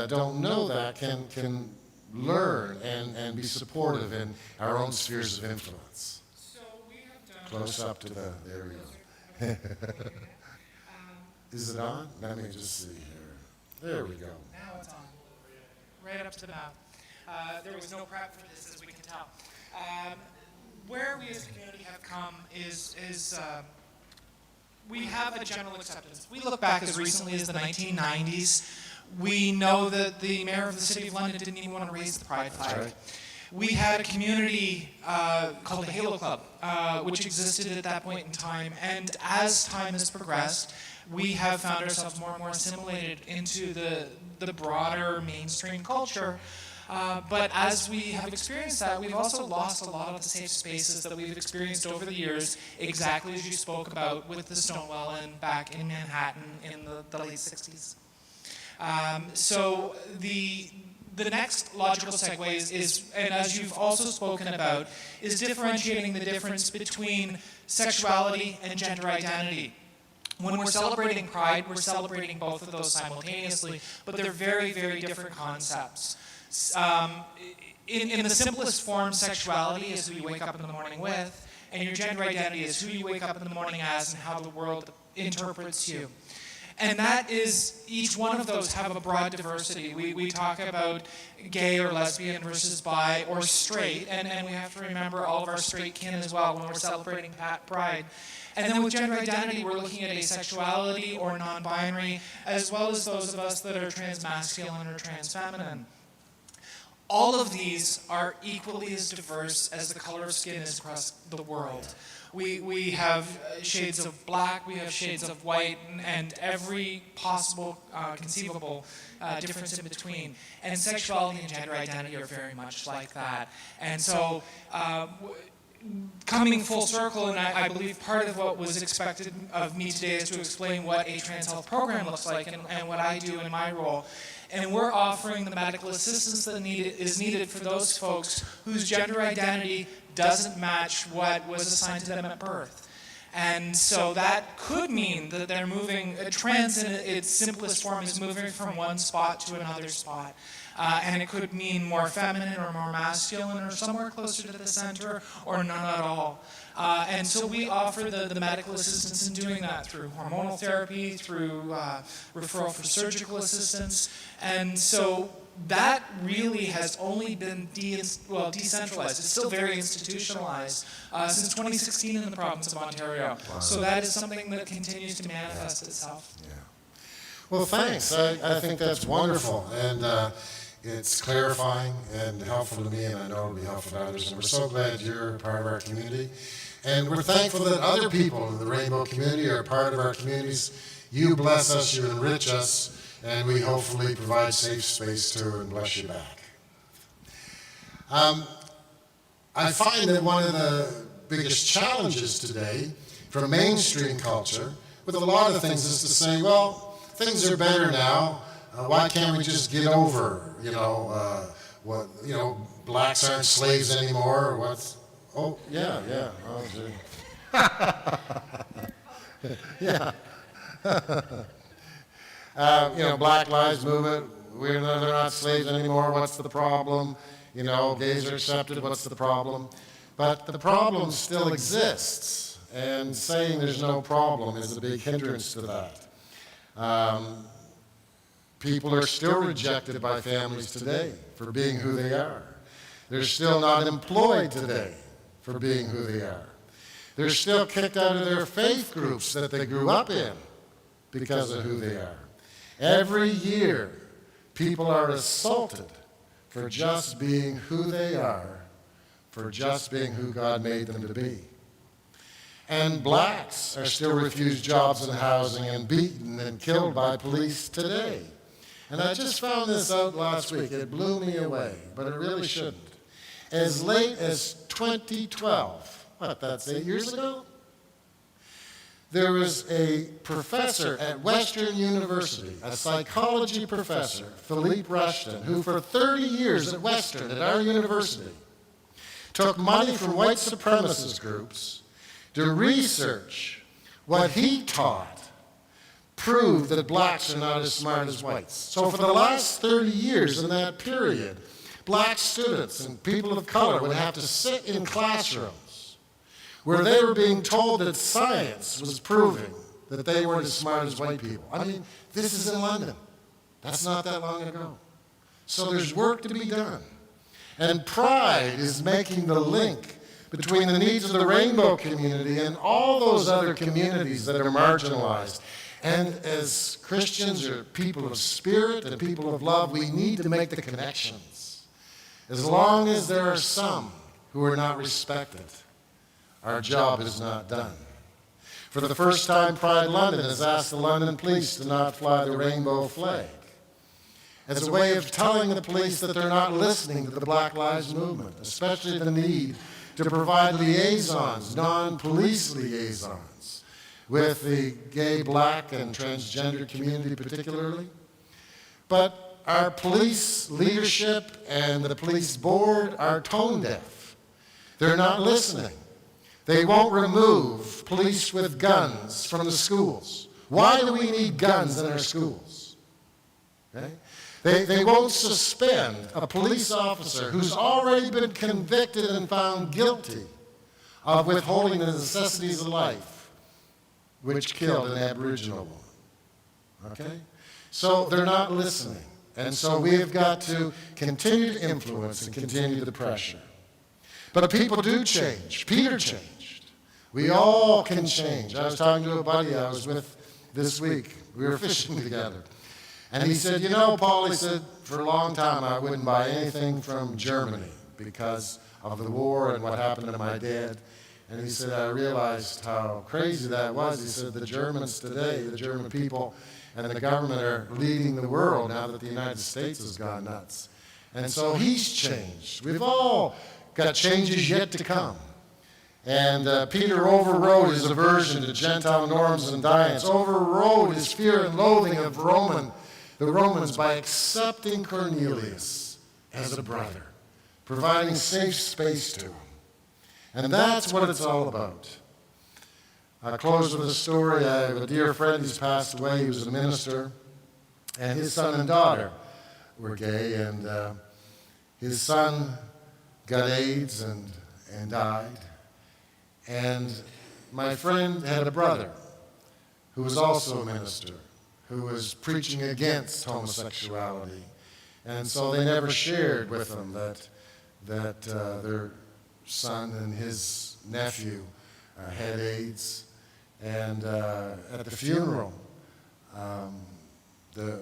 don't know that can learn and be supportive in our own spheres of influence. So we have done. Close up to there we go. Is it on? Let me just see here. There we go. Now it's on. Right up to the mouth. There was no prep for this, as we can tell. Where we as a community have come is we have a general acceptance. We look back as recently as the 1990s. We know that the mayor of the City of London didn't even want to raise the pride flag. Right. We had a community called the Halo Club, which existed at that point in time. And as time has progressed, we have found ourselves more and more assimilated into the broader mainstream culture. But as we have experienced that, we've also lost a lot of the safe spaces that we've experienced over the years, exactly as you spoke about with the Stonewall Inn back in Manhattan in the late 60s. So the next logical segue is, and as you've also spoken about, is differentiating the difference between sexuality and gender identity. When we're celebrating Pride, we're celebrating both of those simultaneously, but they're very, very different concepts. In the simplest form, sexuality is who you wake up in the morning with, and your gender identity is who you wake up in the morning as and how the world interprets you. And that is, each one of those have a broad diversity. We talk about gay or lesbian versus bi or straight, and we have to remember all of our straight kin as well when we're celebrating Pride. And then with gender identity, we're looking at asexuality or non-binary, as well as those of us that are transmasculine or transfeminine. All of these are equally as diverse as the color of skin is across the world. We have shades of black, we have shades of white, and every possible conceivable difference in between. And sexuality and gender identity are very much like that. And so, coming full circle, and I believe part of what was expected of me today is to explain what a trans health program looks like and what I do in my role. And we're offering the medical assistance that is needed for those folks whose gender identity doesn't match what was assigned to them at birth. And so that could mean that they're moving, trans in its simplest form is moving from one spot to another spot. And it could mean more feminine or more masculine or somewhere closer to the center or none at all. And so we offer the medical assistance in doing that through hormonal therapy, through referral for surgical assistance. And so that really has only been decentralized. It's still very institutionalized since 2016 in the province of Ontario. Wow. So that is something that continues to manifest itself. Yeah. Well, thanks. I think that's wonderful. And it's clarifying and helpful to me, and I know it'll be helpful to others. And we're so glad you're part of our community. And we're thankful that other people in the Rainbow community are part of our communities. You bless us, you enrich us, and we hopefully provide safe space to and bless you back. I find that one of the biggest challenges today for mainstream culture with a lot of things is to say, well, things are better now. Why can't we just get over, blacks aren't slaves anymore, or what's, oh, yeah. Oh, yeah. Black Lives Movement, they're not slaves anymore, what's the problem? Gays are accepted, what's the problem? But the problem still exists, and saying there's no problem is a big hindrance to that. People are still rejected by families today for being who they are. They're still not employed today for being who they are. They're still kicked out of their faith groups that they grew up in because of who they are. Every year, people are assaulted for just being who they are, for just being who God made them to be. And blacks are still refused jobs and housing and beaten and killed by police today. And I just found this out last week. It blew me away, but it really shouldn't. As late as 2012, that's 8 years ago? There was a professor at Western University, a psychology professor, Philippe Rushton, who for 30 years at Western, at our university, took money from white supremacist groups to research what he taught proved that blacks are not as smart as whites. So for the last 30 years in that period, black students and people of color would have to sit in classrooms where they were being told that science was proving that they weren't as smart as white people. I mean, this is in London. That's not that long ago. So there's work to be done. And Pride is making the link between the needs of the Rainbow community and all those other communities that are marginalized. And as Christians or people of spirit and people of love, we need to make the connections. As long as there are some who are not respected, our job is not done. For the first time, Pride London has asked the London police to not fly the rainbow flag as a way of telling the police that they're not listening to the Black Lives Movement, especially the need to provide liaisons, non-police liaisons, with the gay, black, and transgender community particularly. But our police leadership and the police board are tone deaf. They're not listening. They won't remove police with guns from the schools. Why do we need guns in our schools? Okay? They won't suspend a police officer who's already been convicted and found guilty of withholding the necessities of life, which killed an Aboriginal woman. okay? So they're not listening. And so we've got to continue to influence and continue the pressure. But people do change. Peter changed. We all can change. I was talking to a buddy I was with this week. We were fishing together. And he said, you know, Paul, he said, for a long time I wouldn't buy anything from Germany because of the war and what happened to my dad. And he said, I realized how crazy that was. He said, the Germans today, the German people and the government are leading the world now that the United States has gone nuts. And so he's changed. We've all got changes yet to come. And Peter overrode his aversion to Gentile norms and diets, overrode his fear and loathing of the Romans by accepting Cornelius as a brother, providing safe space to him. And that's what it's all about. I'll close with a story. I have a dear friend who's passed away. He was a minister, and his son and daughter were gay, and his son got AIDS and died. And my friend had a brother who was also a minister, who was preaching against homosexuality. And so they never shared with him that their son and his nephew had AIDS. And at the funeral, the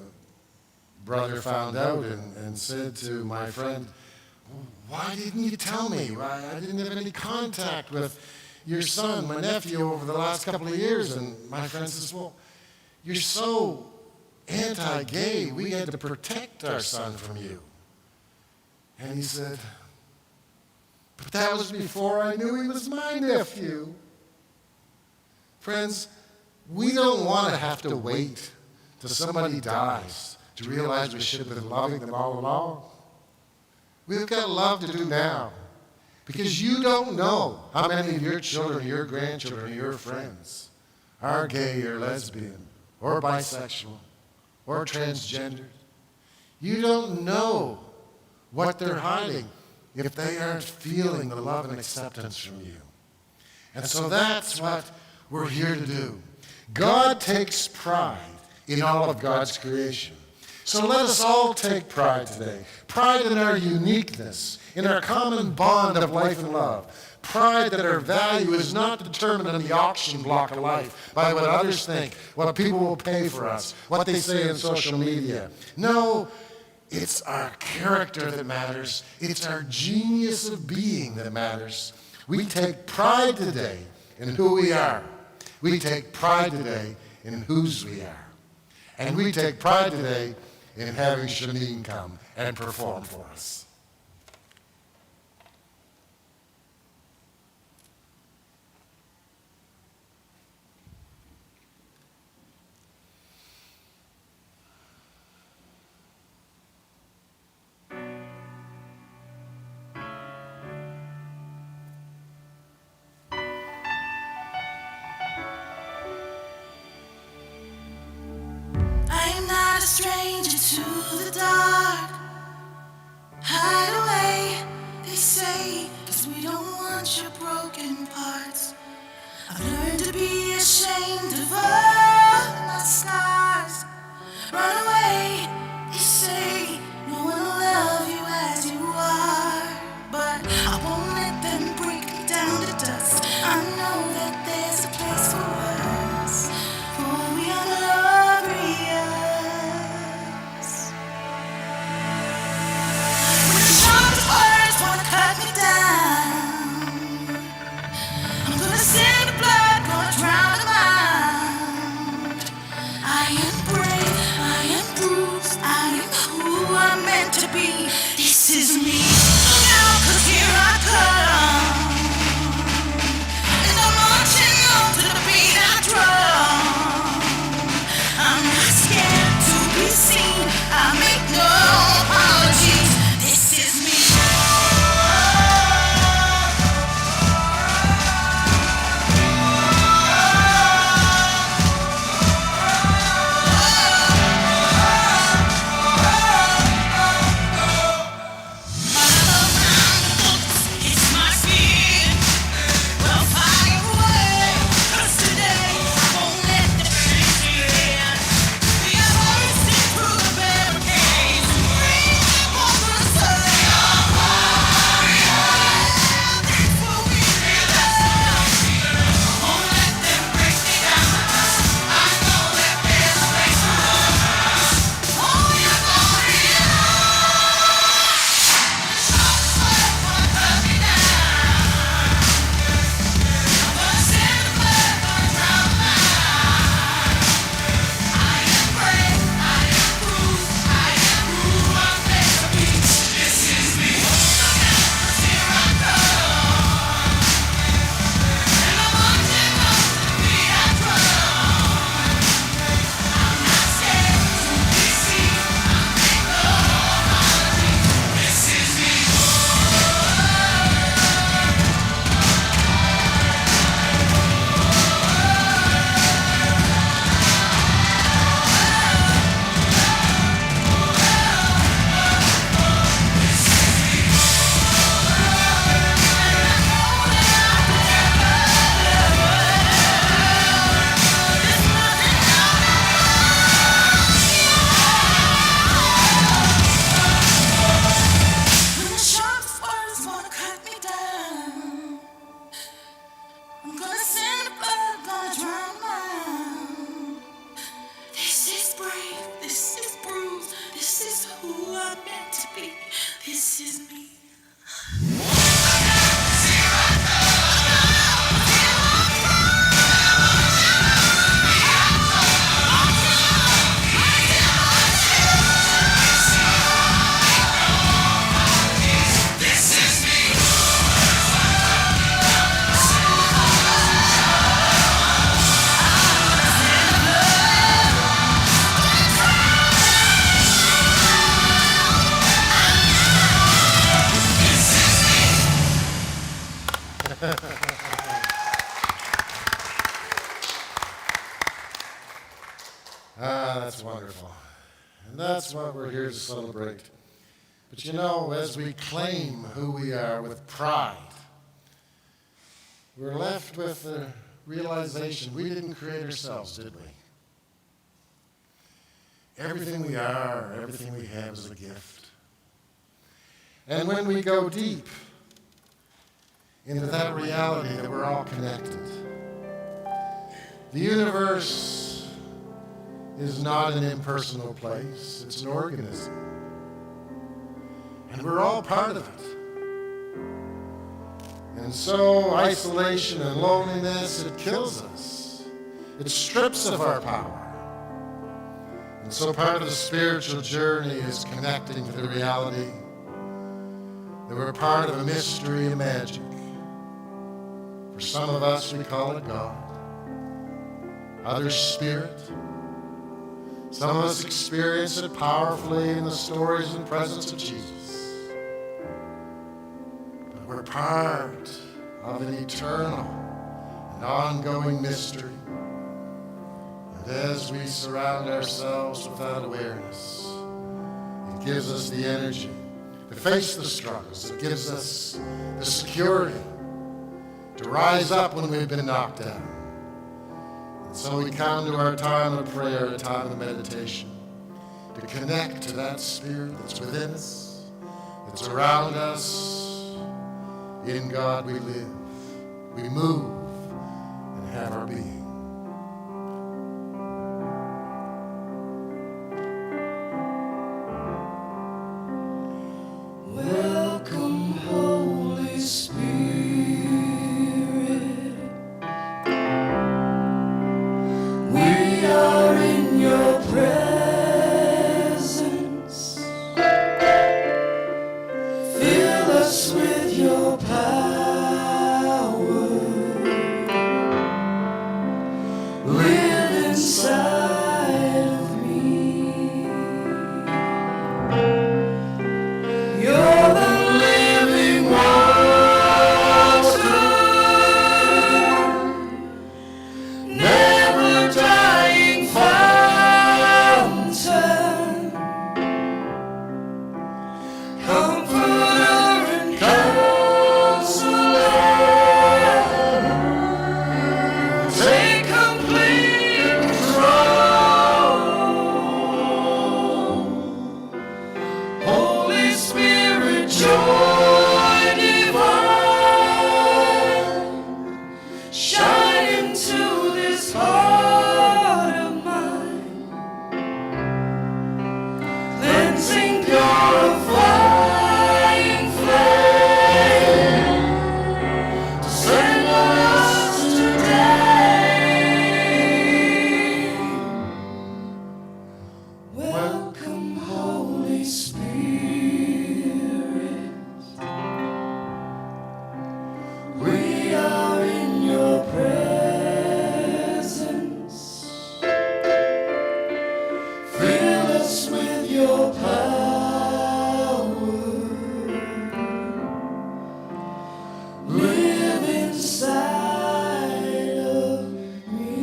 brother found out and said to my friend, why didn't you tell me? I didn't have any contact with your son, my nephew, over the last couple of years. And my friend says, well, you're so anti-gay, we had to protect our son from you. And he said, but that was before I knew he was my nephew. Friends, we don't want to have to wait till somebody dies to realize we should have been loving them all along. We've got love to do now, because you don't know how many of your children, your grandchildren, your friends are gay or lesbian or bisexual or transgendered. You don't know what they're hiding if they aren't feeling the love and acceptance from you. And so that's what we're here to do. God takes pride in all of God's creation. So let us all take pride today. Pride in our uniqueness, in our common bond of life and love. Pride that our value is not determined on the auction block of life by what others think, what people will pay for us, what they say on social media. No, it's our character that matters. It's our genius of being that matters. We take pride today in who we are. We take pride today in whose we are. And we take pride today in having Shameen come and perform for us. I'm not a stranger to the dark. Hide away, they say, 'cause we don't want your broken parts. I've learned to be ashamed of all my scars. Run away, they say, no one will love you as you are. But I won't let them break me down to dust. I know that there's a place for us, for we are glorious. That's wonderful. And that's what we're here to celebrate. But you know, as we claim who we are with pride, we're left with the realization we didn't create ourselves, did we? Everything we are, everything we have is a gift. And when we go deep into that reality that we're all connected, the universe is not an impersonal place, it's an organism. And we're all part of it. And so isolation and loneliness, it kills us. It strips of our power. And so part of the spiritual journey is connecting to the reality that we're part of a mystery and magic. For some of us, we call it God. Others, spirit. Some of us experience it powerfully in the stories and presence of Jesus. But we're part of an eternal and ongoing mystery. And as we surround ourselves with that awareness, it gives us the energy to face the struggles. It gives us the security to rise up when we've been knocked down. And so we come to our time of prayer, a time of meditation, to connect to that spirit that's within us, that's around us. In God we live, we move, and have our being. Welcome, Holy Spirit. We are in your presence. Fill us with your power. Live inside of me. You're the living water, never dying fountain, comforter and counselor. Take complete control. Holy Spirit, joy divine, shine into this heart of mine, cleansing, purifying flame, to send us today. Welcome, Holy Spirit. We are in your presence. Fill us with your power. Live inside of me.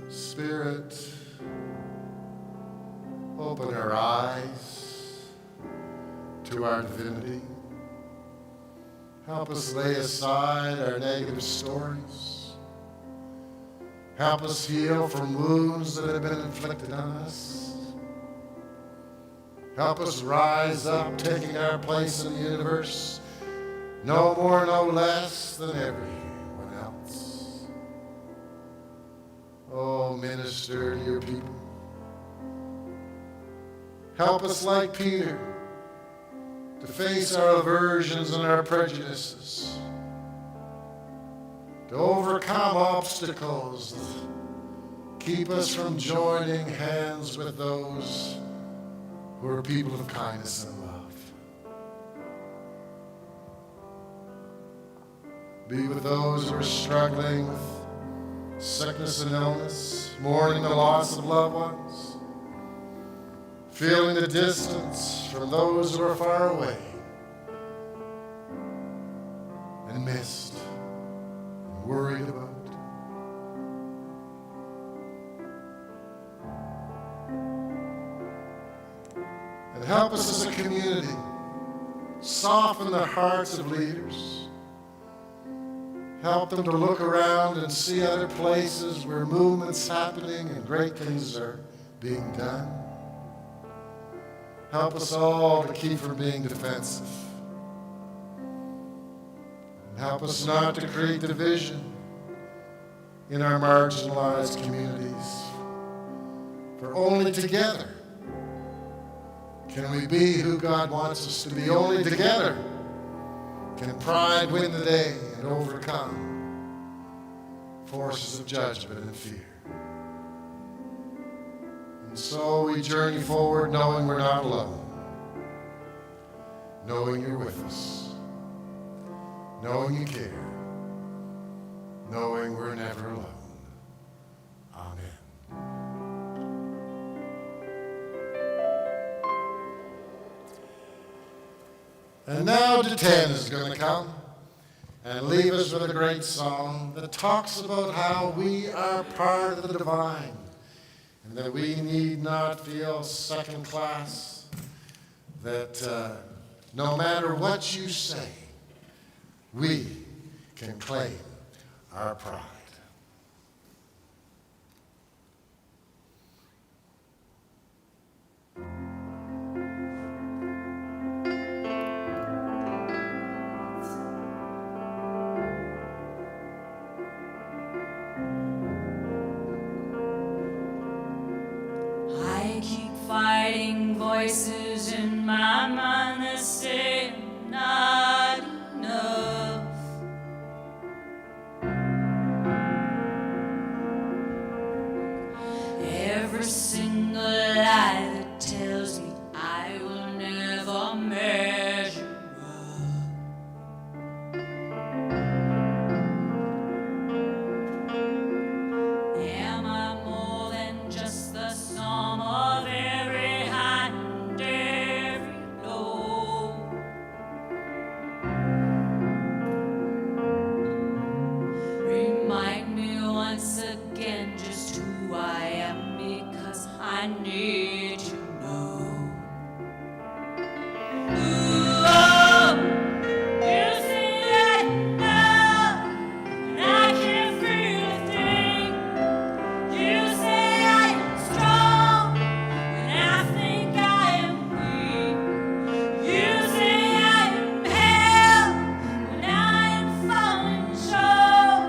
Spirit, open our eyes to our divinity. Help us lay aside our negative stories. Help us heal from wounds that have been inflicted on us. Help us rise up, taking our place in the universe, no more, no less than everyone else. Oh, minister to your people. Help us like Peter to face our aversions and our prejudices, to overcome obstacles that keep us from joining hands with those who are people of kindness and love. Be with those who are struggling with sickness and illness, mourning the loss of loved ones, feeling the distance from those who are far away. and missed and worried about. And help us as a community soften the hearts of leaders. Help them to look around and see other places where movement's happening and great things are being done. Help us all to keep from being defensive. And help us not to create division in our marginalized communities. For only together can we be who God wants us to be. Only together can pride win the day and overcome forces of judgment and fear. And so we journey forward knowing we're not alone, knowing you're with us, knowing you care, knowing we're never alone. Amen. And now the 10 is going to come and leave us with a great song that talks about how we are part of the divine and that we need not feel second class, that no matter what you say, we can claim our pride. I keep fighting voices in my mind that say I'm not enough. Every single lie that tells me I will never measure up. Am I more than just the sum of every high and every low? Remind me once again just who I am, because I need to know. Ooh, oh, you say that now, and I can't feel a thing. You say I am strong, and I think I am weak. You say I am held, and I am falling short.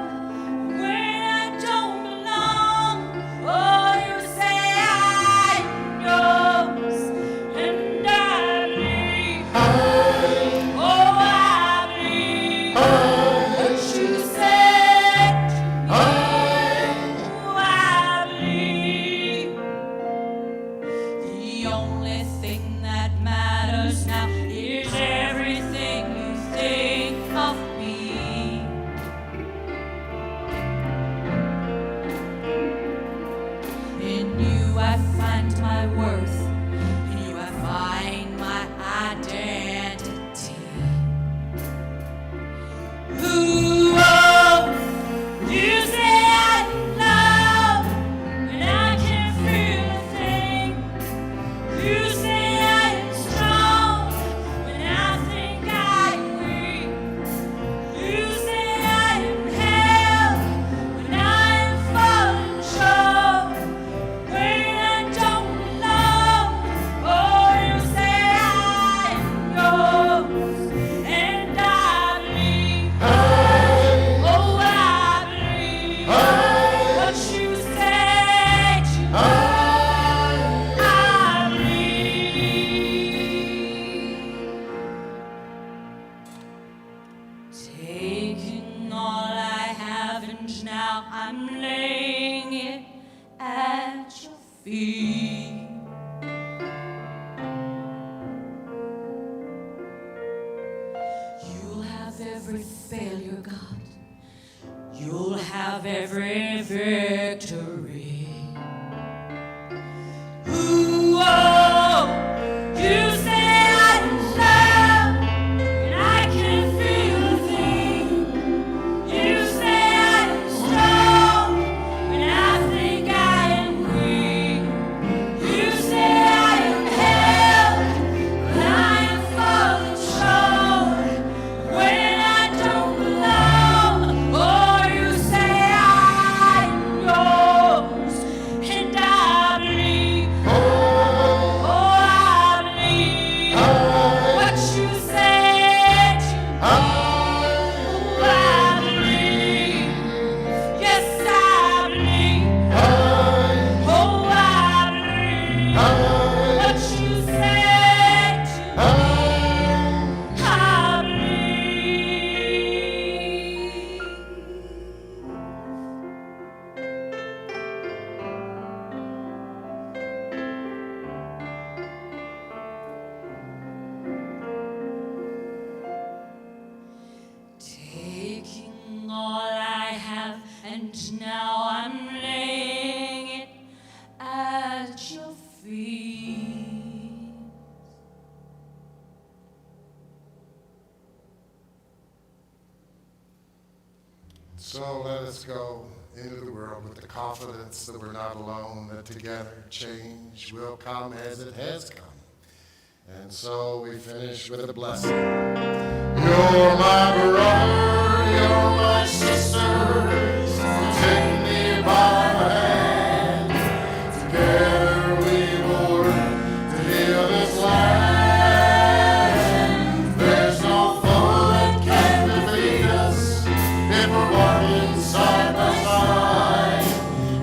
When I don't belong, oh, you say I am yours, and I believe. Oh, I believe what you said to me. Oh, I believe. The only thing that matters now is everything you think of me. In you I find my worth. In you I find my identity. Ooh, oh, you say I love, and I can't feel a thing. You say I am strong, when I think I am weak. You say I am held, when I am falling short. When I don't belong, oh, you say I am yours, and I believe. Oh, I believe what you say to me. I believe. Taking all I have, and now I'm laying it at your feet. You'll have every failure, God. You'll have every victory. Ooh, oh, you say I am love, and I can't feel a thing. So let us go into the world with the confidence that we're not alone, that together change will come as it has come. And so we finish with a blessing. You're my brother, you're my sister, take me by the hand. Together we will work to heal this land. There's no foe that can defeat us if we're walking side by side.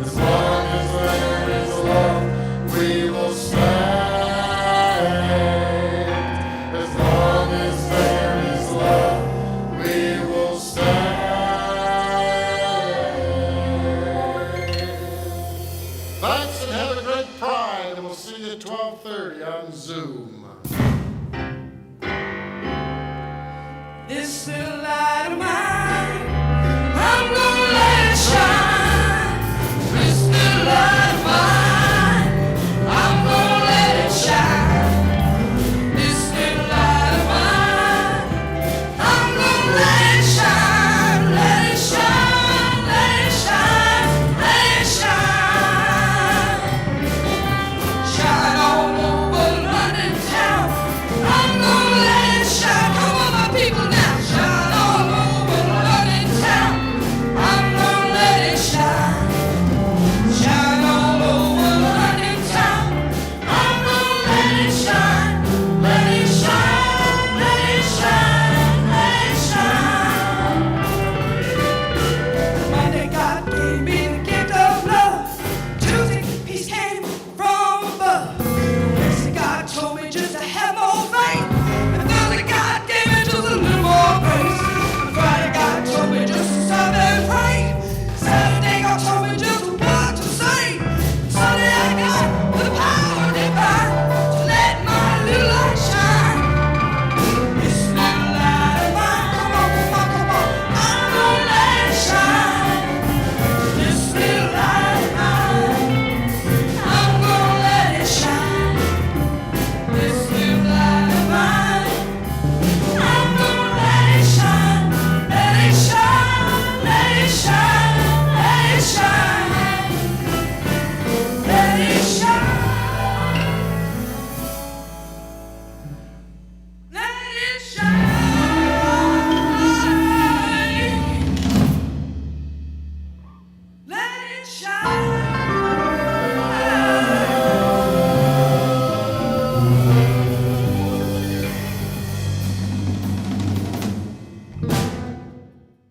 As long as there is love, we will stand. As long as there is love, we will stand. Thanks and have a great Pride, and we'll see you at 12:30 on Zoom. This little light